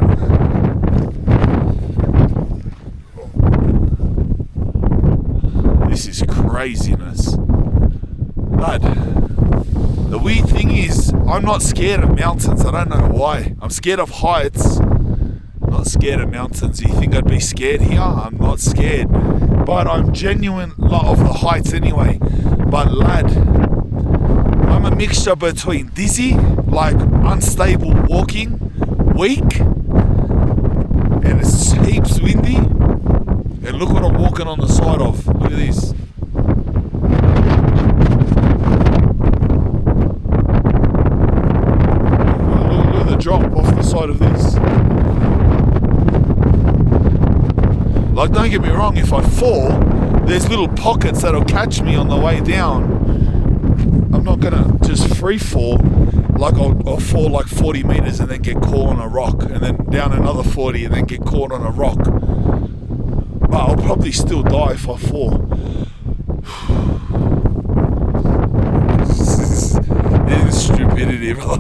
This is craziness. Lad, the weird thing is, I'm not scared of mountains. I don't know why. I'm scared of heights. I'm not scared of mountains. You think I'd be scared here? I'm not scared. But I'm genuine of the heights anyway. But lad, I'm a mixture between dizzy, like unstable walking, weak, and it's heaps windy. And look what I'm walking on the side of. Look at this. Look at the drop off the side of this. Like, don't get me wrong, if I fall, there's little pockets that'll catch me on the way down. I'm not gonna just free fall. Like I'll fall like 40 meters and then get caught on a rock, and then down another 40 and then get caught on a rock. But I'll probably still die if I fall. This is stupidity, bro.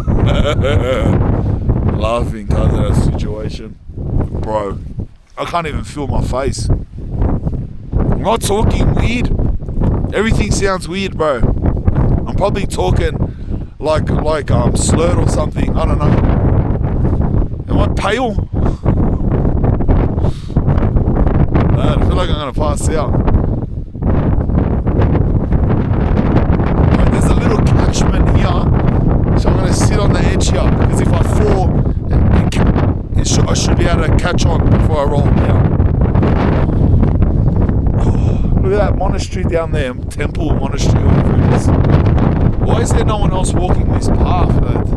Laughing because of that situation. Bro, I can't even feel my face. I'm not talking weird. Everything sounds weird, bro. I'm probably talking like slurred or something. I don't know. Am I pale? Man, I feel like I'm gonna pass out. catch on before I roll down. Oh, look at that monastery down there, temple, monastery, whatever it is. Why is there no one else walking this path, lad?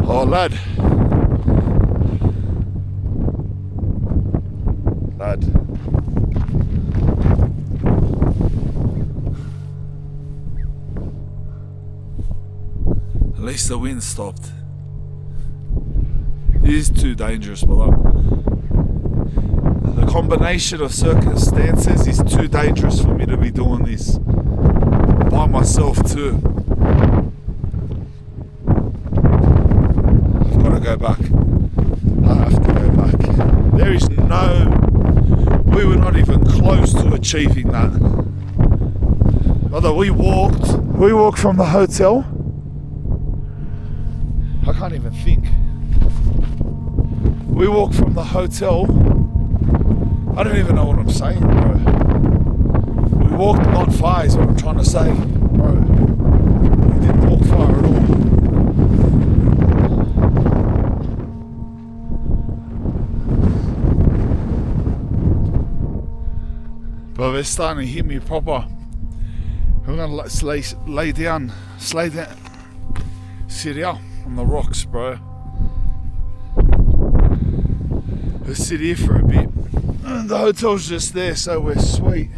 Oh, lad. At least the wind stopped. It is too dangerous, brother. The combination of circumstances is too dangerous for me to be doing this by myself too. I've got to go back. I have to go back. There is no... We were not even close to achieving that. Although we walked from the hotel. I can't even think. We walked from the hotel. I don't even know what I'm saying, bro. We walked not far is what I'm trying to say, bro. We didn't walk far at all. But they're starting to hit me proper. I'm gonna lay down, sit here on the rocks, bro. Let's sit here for a bit. The hotel's just there, so we're sweet.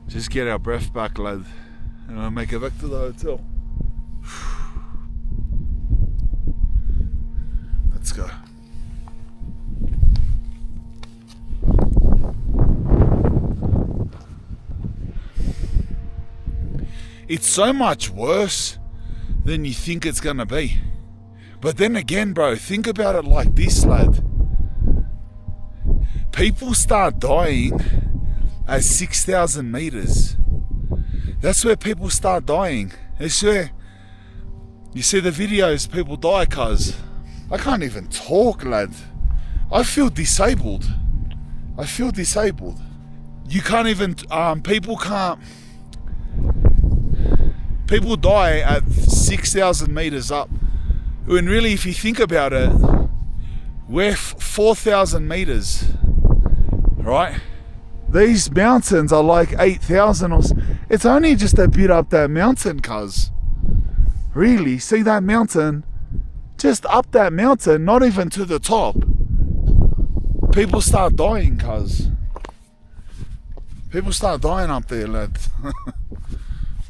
Just get our breath back, lad, and I'll make it back to the hotel. Let's go. It's so much worse than you think it's gonna be. But then again, bro, think about it like this, lad. People start dying at 6,000 meters. That's where people start dying. It's where you see the videos, people die, cuz I can't even talk, lad. I feel disabled. You can't even, people die at 6,000 meters up. When really, if you think about it, we're 4,000 meters, right? These mountains are like 8,000 or... It's only just a bit up that mountain, cuz. Really, see that mountain? Just up that mountain, not even to the top. People start dying, cuz. People start dying up there, lad.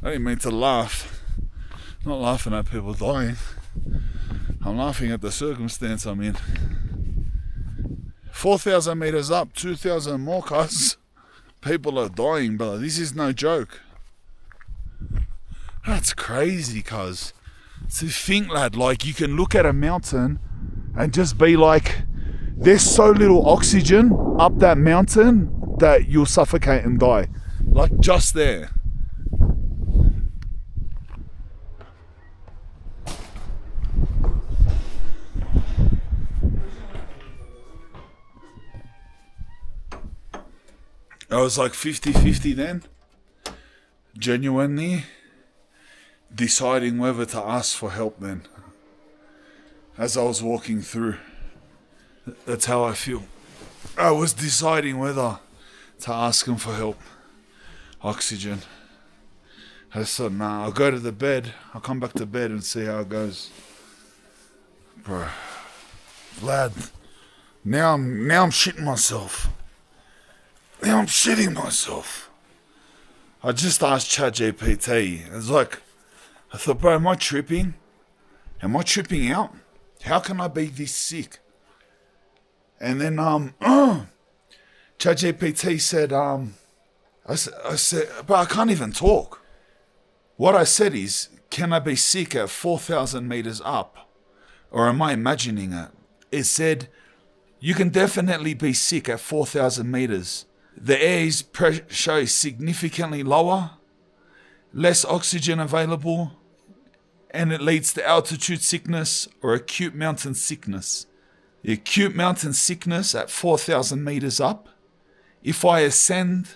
I didn't mean to laugh. I'm not laughing at people dying. I'm laughing at the circumstance I'm in. 4,000 meters up, 2,000 more, cuz. People are dying, brother. This is no joke. That's crazy, cuz. To think, lad, like you can look at a mountain and just be like, there's so little oxygen up that mountain that you'll suffocate and die. Like just there. I was like 50-50 then, genuinely deciding whether to ask for help then. As I was walking through, that's how I feel. I was deciding whether to ask him for help, oxygen. I said, nah, I'll go to the bed, I'll come back to bed and see how it goes. Bro, lad, now I'm shitting myself. Now I'm shitting myself. I just asked ChatGPT. It's like, I thought, bro, am I tripping? Am I tripping out? How can I be this sick? And then ChatGPT said, I said, but I can't even talk. What I said is, can I be sick at 4,000 meters up? Or am I imagining it? It said, you can definitely be sick at 4,000 meters. The air's pressure is significantly lower, less oxygen available, and it leads to altitude sickness or acute mountain sickness. The acute mountain sickness at 4,000 meters up, if I ascend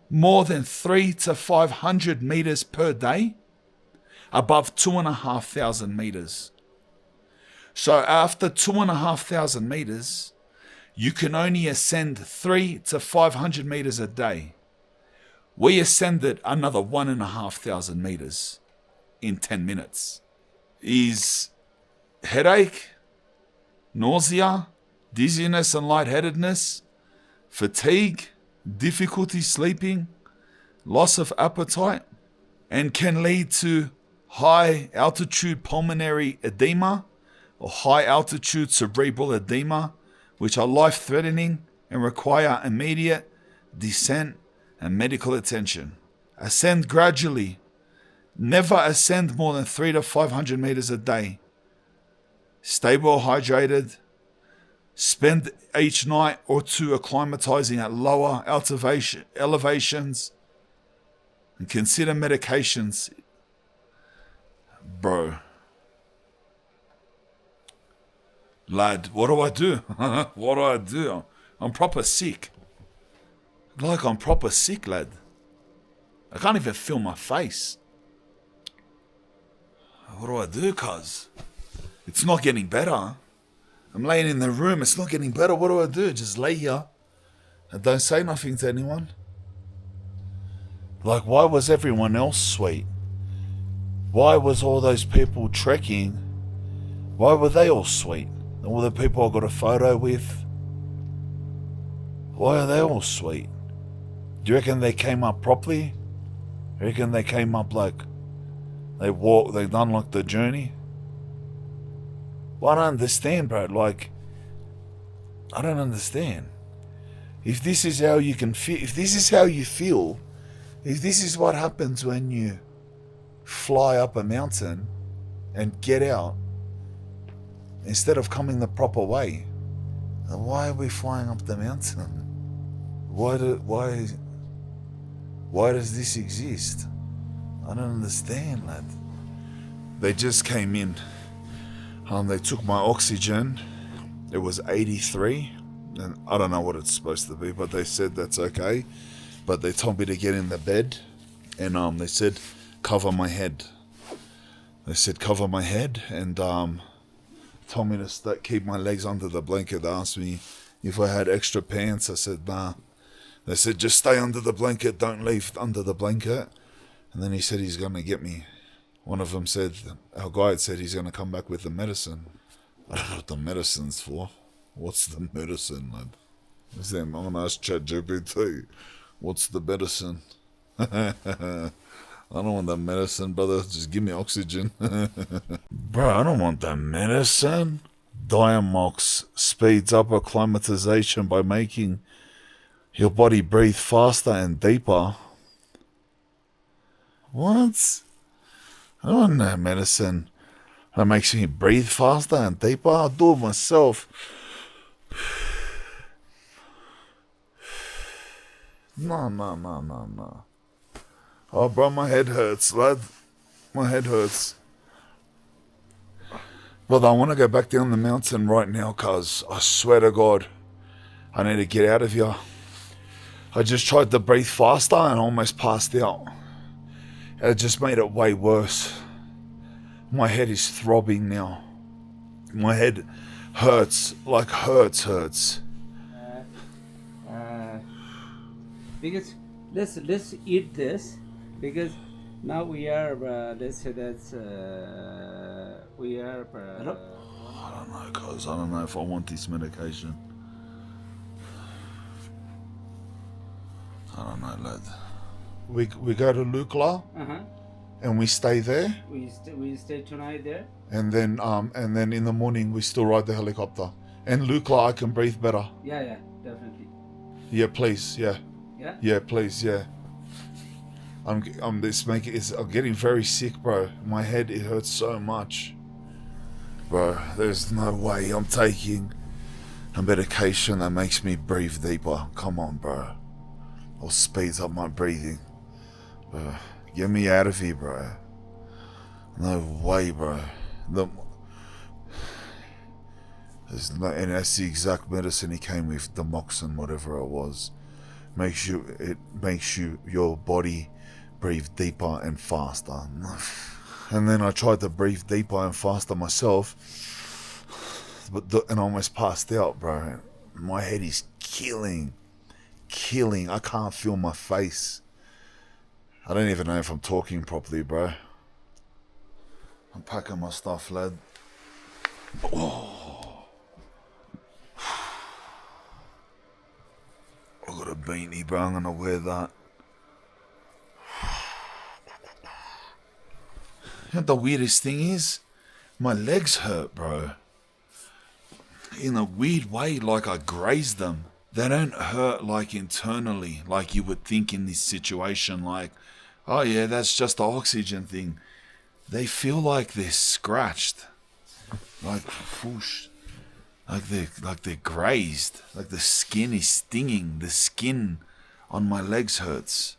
more than 300 to 500 meters per day, above 2,500 meters. So after 2,500 meters, you can only ascend 300 to 500 meters a day. We ascended another 1,500 meters in 10 minutes. Is headache, nausea, dizziness and lightheadedness, fatigue, difficulty sleeping, loss of appetite, and can lead to high altitude pulmonary edema or high altitude cerebral edema, which are life-threatening and require immediate descent and medical attention. Ascend gradually. Never ascend more than 300 to 500 meters a day. Stay well hydrated. Spend each night or two acclimatizing at lower elevations. And consider medications. Bro. Lad, what do I do? What do I do? I'm proper sick. Like I'm proper sick, lad. I can't even feel my face. What do I do, cuz? It's not getting better. I'm laying in the room, it's not getting better. What do I do? Just lay here and don't say nothing to anyone? Like, why was everyone else sweet? Why was all those people trekking? Why were they all sweet? All the people I got a photo with? Why are they all sweet? Do you reckon they came up properly? You reckon they came up like they done like the journey? Well, I don't understand, bro. Like, I don't understand. If this is how you can feel, if this is how you feel, if this is what happens when you fly up a mountain and get out, instead of coming the proper way, then why are we flying up the mountain? Why does this exist? I don't understand, lad. They just came in. They took my oxygen. It was 83. And I don't know what it's supposed to be, but they said that's okay. But they told me to get in the bed. And they said, cover my head. They said, cover my head. And told me to keep my legs under the blanket. They asked me if I had extra pants. I said, nah. They said, just stay under the blanket. Don't leave under the blanket. And then he said he's going to get me. One of them said, our guide said he's going to come back with the medicine. I don't know what the medicine's for. What's the medicine, lad? I said, I'm going to ask ChatGPT. What's the medicine? I don't want the medicine, brother. Just give me oxygen. Bro, I don't want the medicine. Diamox speeds up acclimatization by making your body breathe faster and deeper. What? I don't want no medicine that makes me breathe faster and deeper. I'll do it myself. No. Oh, bro, my head hurts, lad. My head hurts. But I want to go back down the mountain right now, cuz I swear to God, I need to get out of here. I just tried to breathe faster and almost passed out. It just made it way worse. My head is throbbing now. My head hurts, like hurts. Because let's eat this, because now we are let's say that's we are I don't know, cuz I don't know if I want this medication. I don't know, lad. We go to Lukla and we stay there. We stay tonight there. And then in the morning we still ride the helicopter. And Lukla, I can breathe better. Yeah, definitely. Yeah, please, yeah. Yeah? Yeah, please, yeah. I'm getting very sick, bro. My head, it hurts so much. Bro, there's no way I'm taking a medication that makes me breathe deeper. Come on, bro. Or speeds up my breathing. Bro, get me out of here, bro. No way, bro. And that's the exact medicine he came with, Demoxin, whatever it was. It makes your body breathe deeper and faster. And then I tried to breathe deeper and faster myself, and I almost passed out, bro. My head is killing. I can't feel my face. I don't even know if I'm talking properly, bro. I'm packing my stuff, lad. Oh. I got a beanie, bro. I'm gonna wear that. You know what the weirdest thing is? My legs hurt, bro. In a weird way, like I grazed them. They don't hurt like internally, like you would think in this situation, like, oh yeah, that's just the oxygen thing. They feel like they're scratched. Like whoosh. Like they're grazed. Like the skin is stinging. The skin on my legs hurts.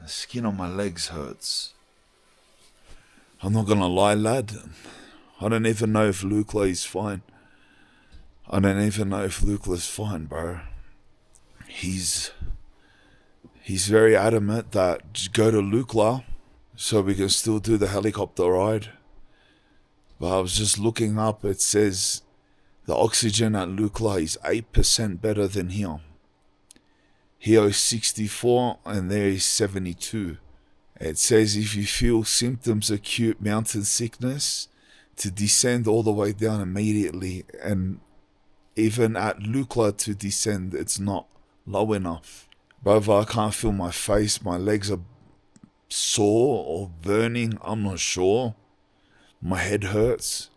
The skin on my legs hurts. I'm not gonna lie, lad. I don't even know if Lukla is fine. I don't even know if Lukla's fine, bro. He's very adamant that just go to Lukla so we can still do the helicopter ride. But I was just looking up, it says the oxygen at Lukla is 8% better than here. Here is 64 and there is 72. It says if you feel symptoms of acute mountain sickness, to descend all the way down immediately, and even at Lukla to descend, it's not low enough. Brother, I can't feel my face, my legs are sore or burning, I'm not sure. My head hurts.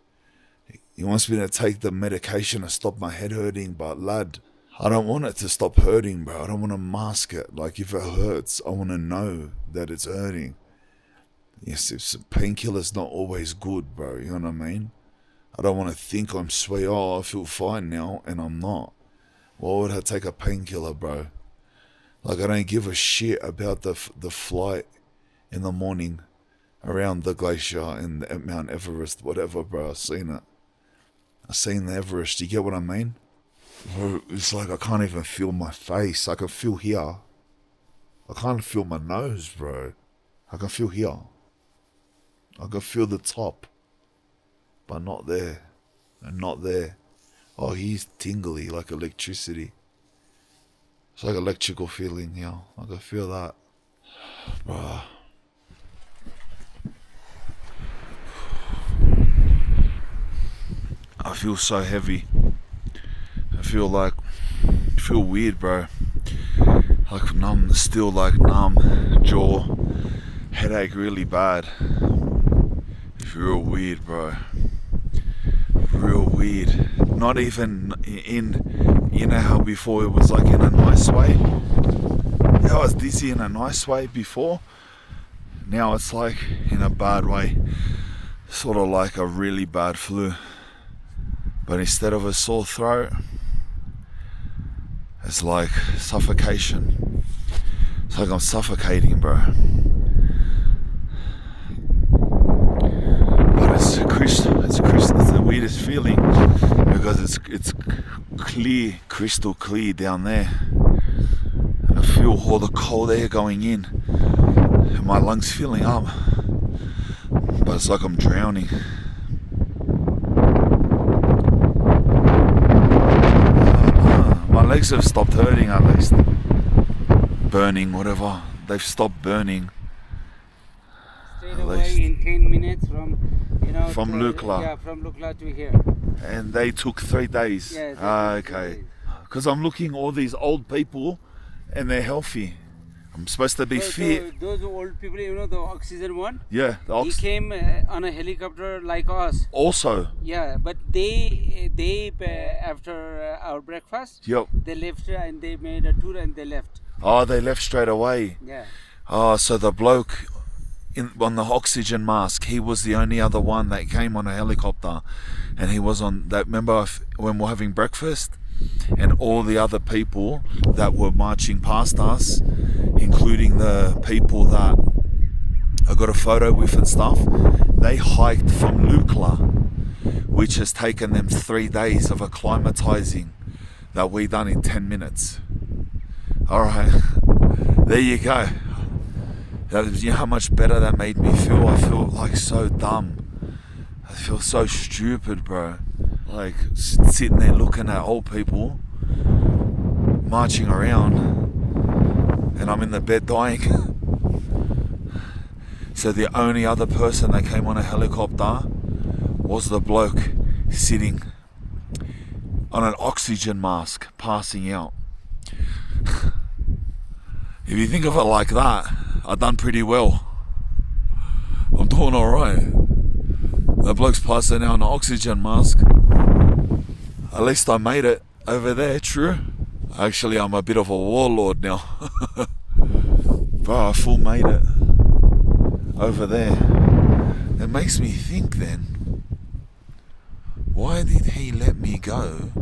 He wants me to take the medication to stop my head hurting, but lad, I don't want it to stop hurting, bro. I don't want to mask it. Like, if it hurts, I want to know that it's hurting. Yes, it's painkiller's not always good, bro. You know what I mean? I don't want to think I'm sweet. Oh, I feel fine now, and I'm not. Why would I take a painkiller, bro? Like, I don't give a shit about the flight in the morning around the glacier and at Mount Everest, whatever, bro. I've seen it. I've seen the Everest. You get what I mean? It's like I can't even feel my face. I can feel here. I can't feel my nose, bro. I can feel here. I can feel the top. But not there. And not there. Oh, he's tingly like electricity. It's like electrical feeling here. I can feel that. Bruh. I feel so heavy. I feel weird, bro. Like numb, still like numb, jaw, headache really bad. Real weird, bro. Real weird. Not even in, you know how before it was like in a nice way? I was dizzy in a nice way before. Now it's like in a bad way. Sort of like a really bad flu. But instead of a sore throat, it's like suffocation. It's like I'm suffocating, bro. But it's the weirdest feeling because it's clear, crystal clear down there. I feel all the cold air going in, and my lungs filling up. But it's like I'm drowning. My legs have stopped hurting at least. Burning, whatever. They've stopped burning. Straight away in 10 minutes from, From Lukla. Yeah, from Lukla to here. And they took 3 days. Yeah, Okay. Because I'm looking all these old people and they're healthy. I'm supposed to be fit. Those old people, the oxygen one. Yeah, He came on a helicopter like us. Also. Yeah, but they after our breakfast, Yep. they left and they made a tour and they left. Oh, they left straight away. Yeah. Oh, so the bloke on the oxygen mask, he was the only other one that came on a helicopter, and he was on that. Remember when we're having breakfast, and all the other people that were marching past us, including the people that I got a photo with and stuff, they hiked from Lukla, which has taken them 3 days of acclimatizing that we done in 10 minutes. Alright, there you go. You know how much better that made me feel? I feel like so dumb. I feel so stupid, bro. Like sitting there looking at old people marching around, and I'm in the bed dying. So the only other person that came on a helicopter was the bloke sitting on an oxygen mask, passing out. If you think of it like that, I've done pretty well. I'm doing alright. The bloke's passing out an oxygen mask. At least I made it over there, true. Actually, I'm a bit of a warlord now. Bro, I full made it over there. It makes me think then, why did he let me go?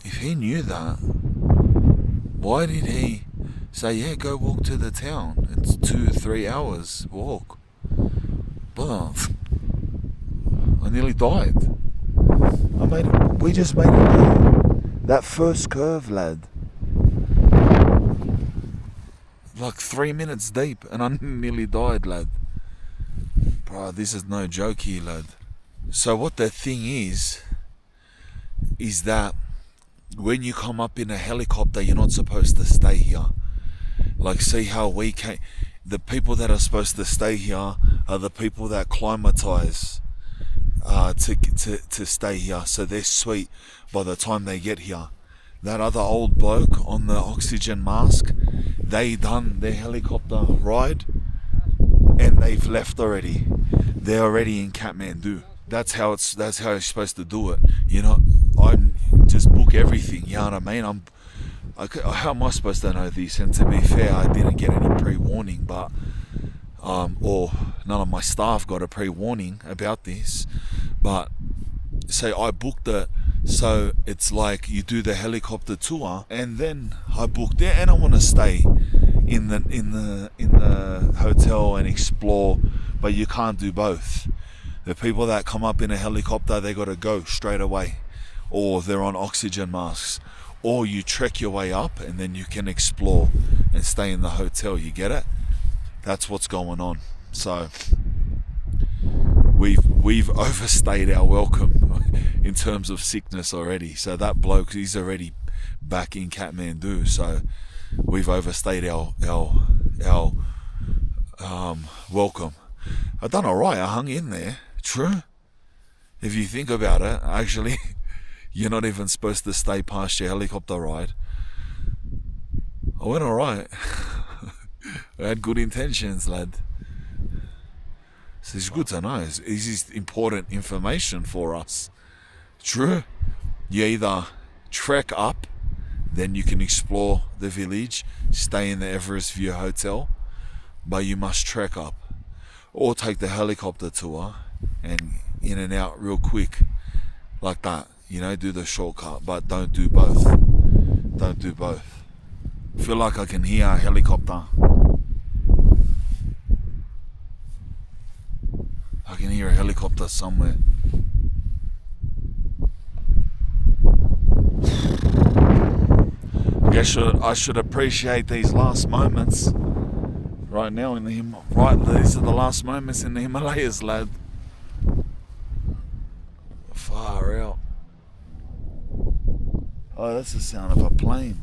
If he knew that, why did he say, yeah, go walk to the town? It's 2-3 hours walk. But I nearly died. We just made it. That first curve, lad. Like 3 minutes deep, and I nearly died, lad. Bro, this is no joke here, lad. So what the thing is that when you come up in a helicopter, you're not supposed to stay here. Like, see how we came. The people that are supposed to stay here are the people that acclimatise to stay here, so they're sweet by the time they get here. That other old bloke on the oxygen mask, they done their helicopter ride and they've left already. They're already in Kathmandu. That's how you're supposed to do it. You know, I just book everything. You know what I mean? How am I supposed to know this? And to be fair, I didn't get any pre-warning, but or none of my staff got a pre-warning about this. But say I booked it, so it's like you do the helicopter tour, and then I booked it, and I want to stay in the hotel and explore, but you can't do both. The people that come up in a helicopter, they got to go straight away, or they're on oxygen masks, or you trek your way up and then you can explore and stay in the hotel. You get it? That's what's going on. So we've overstayed our welcome in terms of sickness already. So that bloke, he's already back in Kathmandu. So we've overstayed our welcome. I've done alright. I hung in there. True. If you think about it, actually, you're not even supposed to stay past your helicopter ride. I went alright. I had good intentions, lad. So it's good to know. This is important information for us. True. You either trek up, then you can explore the village, stay in the Everest View Hotel, but you must trek up. Or take the helicopter tour and in and out real quick, like that. You know, do the shortcut, but don't do both. Don't do both. I feel like I can hear a helicopter. I can hear a helicopter somewhere. I guess I should appreciate these last moments. Right now in these are the last moments in the Himalayas, lad. Far out. Oh, that's the sound of a plane.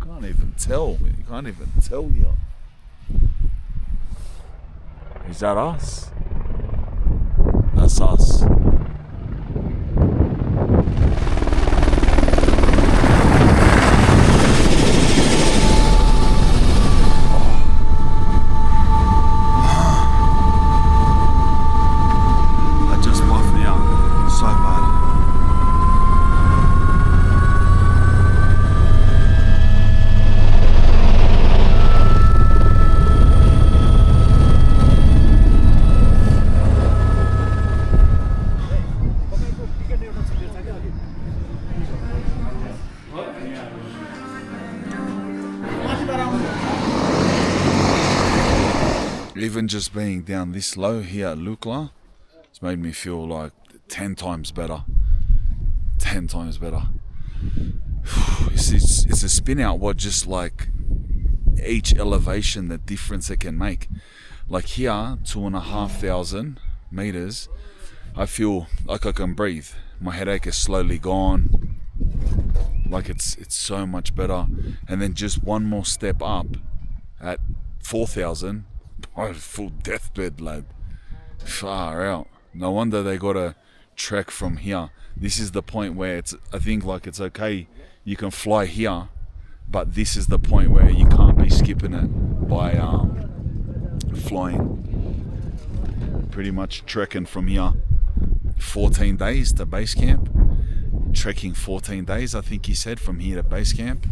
Can't even tell. You can't even tell here. Is that us? That's us. Even just being down this low here at Lukla, it's made me feel like 10 times better. 10 times better. You it's a spin out. What just like each elevation, the difference it can make. Like here, 2,500 meters, I feel like I can breathe. My headache is slowly gone. Like it's so much better. And then just one more step up at 4,000, full deathbed, lad. Far out. No wonder they gotta trek from here. This is the point where I think like it's okay, you can fly here, but this is the point where you can't be skipping it by flying. Pretty much trekking from here 14 days to base camp. Trekking 14 days, I think he said, from here to base camp.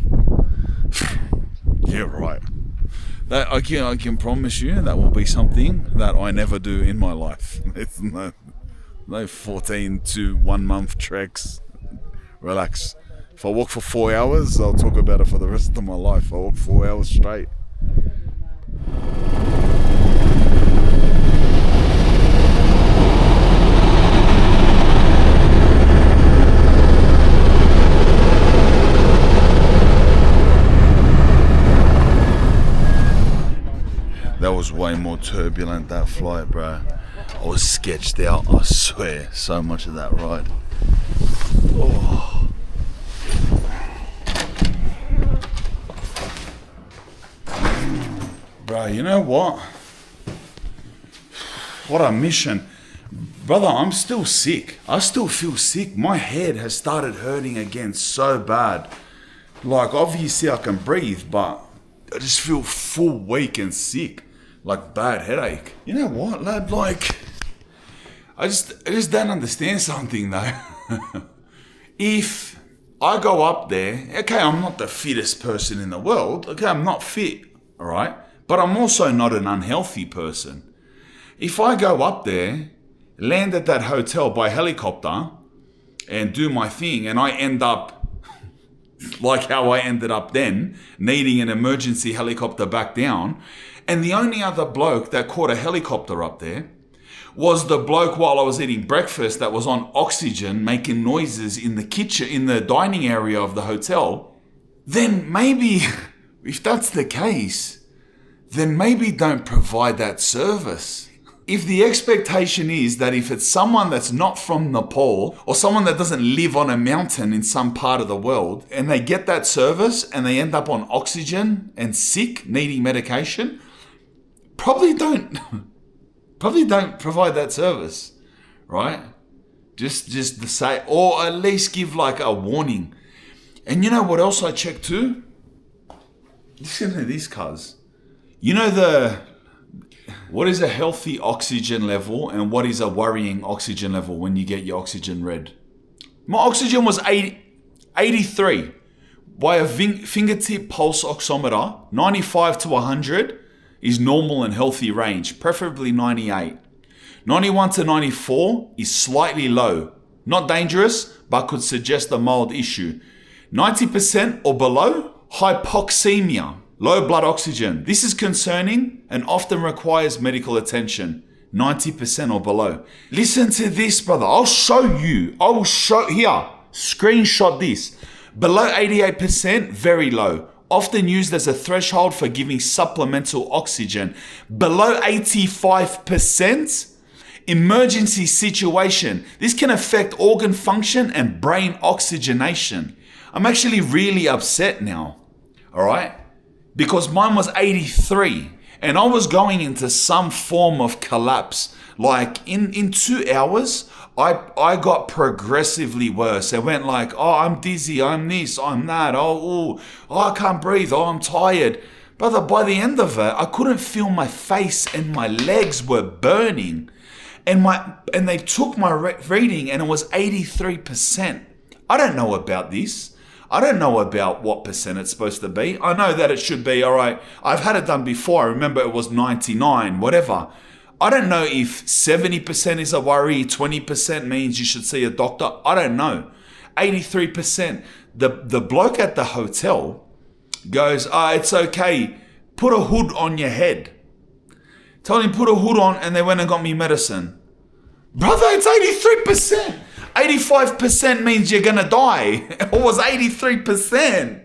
Yeah, right. That I can promise you that will be something that I never do in my life. It's no 14 to 1 month treks. Relax. If I walk for 4 hours, I'll talk about it for the rest of my life. I walk 4 hours straight. That was way more turbulent, that flight, bro. I was sketched out, I swear, so much of that ride. Oh. Bro, you know what? What a mission. Brother, I'm still sick. I still feel sick. My head has started hurting again so bad. Like, obviously I can breathe, but I just feel full weak and sick. Like bad headache. You know what, lad? Like, I just don't understand something though. If I go up there, okay, I'm not the fittest person in the world. Okay, I'm not fit, all right? But I'm also not an unhealthy person. If I go up there, land at that hotel by helicopter, and do my thing, and I end up like how I ended up then, needing an emergency helicopter back down, and the only other bloke that caught a helicopter up there was the bloke while I was eating breakfast that was on oxygen making noises in the kitchen, in the dining area of the hotel, then maybe, if that's the case, then maybe don't provide that service. If the expectation is that if it's someone that's not from Nepal or someone that doesn't live on a mountain in some part of the world and they get that service and they end up on oxygen and sick, needing medication, probably don't provide that service, right? Just to say, or at least give like a warning. And you know what else I checked too? Listen to this, cuz. You know what is a healthy oxygen level and what is a worrying oxygen level when you get your oxygen read? My oxygen was 83 by a fingertip pulse oximeter. 95 to 100 is normal and healthy range, preferably 98. 91 to 94 is slightly low. Not dangerous, but could suggest a mild issue. 90% or below, hypoxemia. Low blood oxygen. This is concerning and often requires medical attention. 90% or below. Listen to this, brother. I will show here. Screenshot this. Below 88%, very low. Often used as a threshold for giving supplemental oxygen. Below 85%, emergency situation. This can affect organ function and brain oxygenation. I'm actually really upset now. All right? Because mine was 83 and I was going into some form of collapse. Like in 2 hours, I got progressively worse. It went like, oh, I'm dizzy, I'm this, I'm that, oh, I can't breathe, oh, I'm tired. Brother, by the end of it, I couldn't feel my face and my legs were burning. And they took my reading and it was 83%. I don't know about this. I don't know about what percent it's supposed to be. I know that it should be, all right, I've had it done before. I remember it was 99, whatever. I don't know if 70% is a worry, 20% means you should see a doctor. I don't know. 83%. The bloke at the hotel goes, it's okay, put a hood on your head. Told him put a hood on and they went and got me medicine. Brother, it's 83%. 85% means you're gonna die. It was 83%.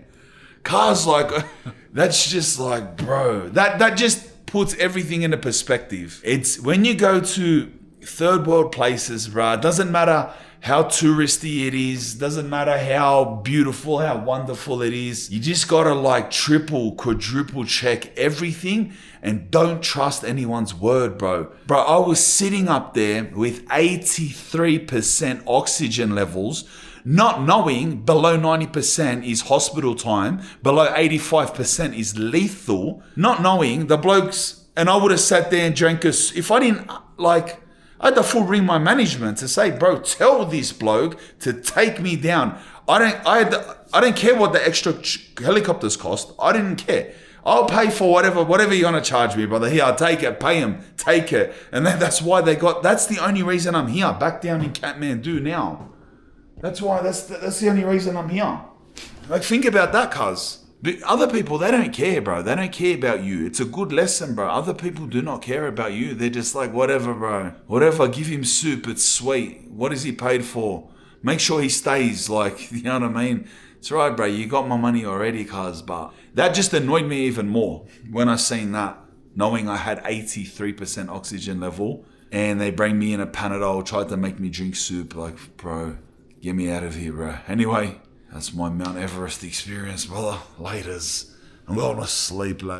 Cars, like, that's just like, bro, that just puts everything into perspective. It's when you go to third world places, bro, it doesn't matter how touristy it is, doesn't matter how beautiful, how wonderful it is. You just gotta like triple, quadruple check everything and don't trust anyone's word, bro. Bro, I was sitting up there with 83% oxygen levels, not knowing below 90% is hospital time, below 85% is lethal, not knowing the blokes, and I would have sat there and drank us, if I didn't like, I had to full ring my management to say, bro, tell this bloke to take me down. I don't care what the extra helicopters cost. I didn't care. I'll pay for whatever you're gonna charge me, brother. Here, I'll take it, pay him, take it. And that's why that's the only reason I'm here, back down in Kathmandu now. That's the only reason I'm here. Like, think about that, cuz. But other people, they don't care, bro. They don't care about you. It's a good lesson, bro. Other people do not care about you. They're just like, whatever, bro. Whatever, give him soup. It's sweet. What is he paid for? Make sure he stays, like, you know what I mean? It's right, bro. You got my money already, cuz. But that just annoyed me even more when I seen that, knowing I had 83% oxygen level, and they bring me in a Panadol, tried to make me drink soup. Like, bro, get me out of here, bro. Anyway, that's my Mount Everest experience, brother. Laters. I'm going to sleep, lad.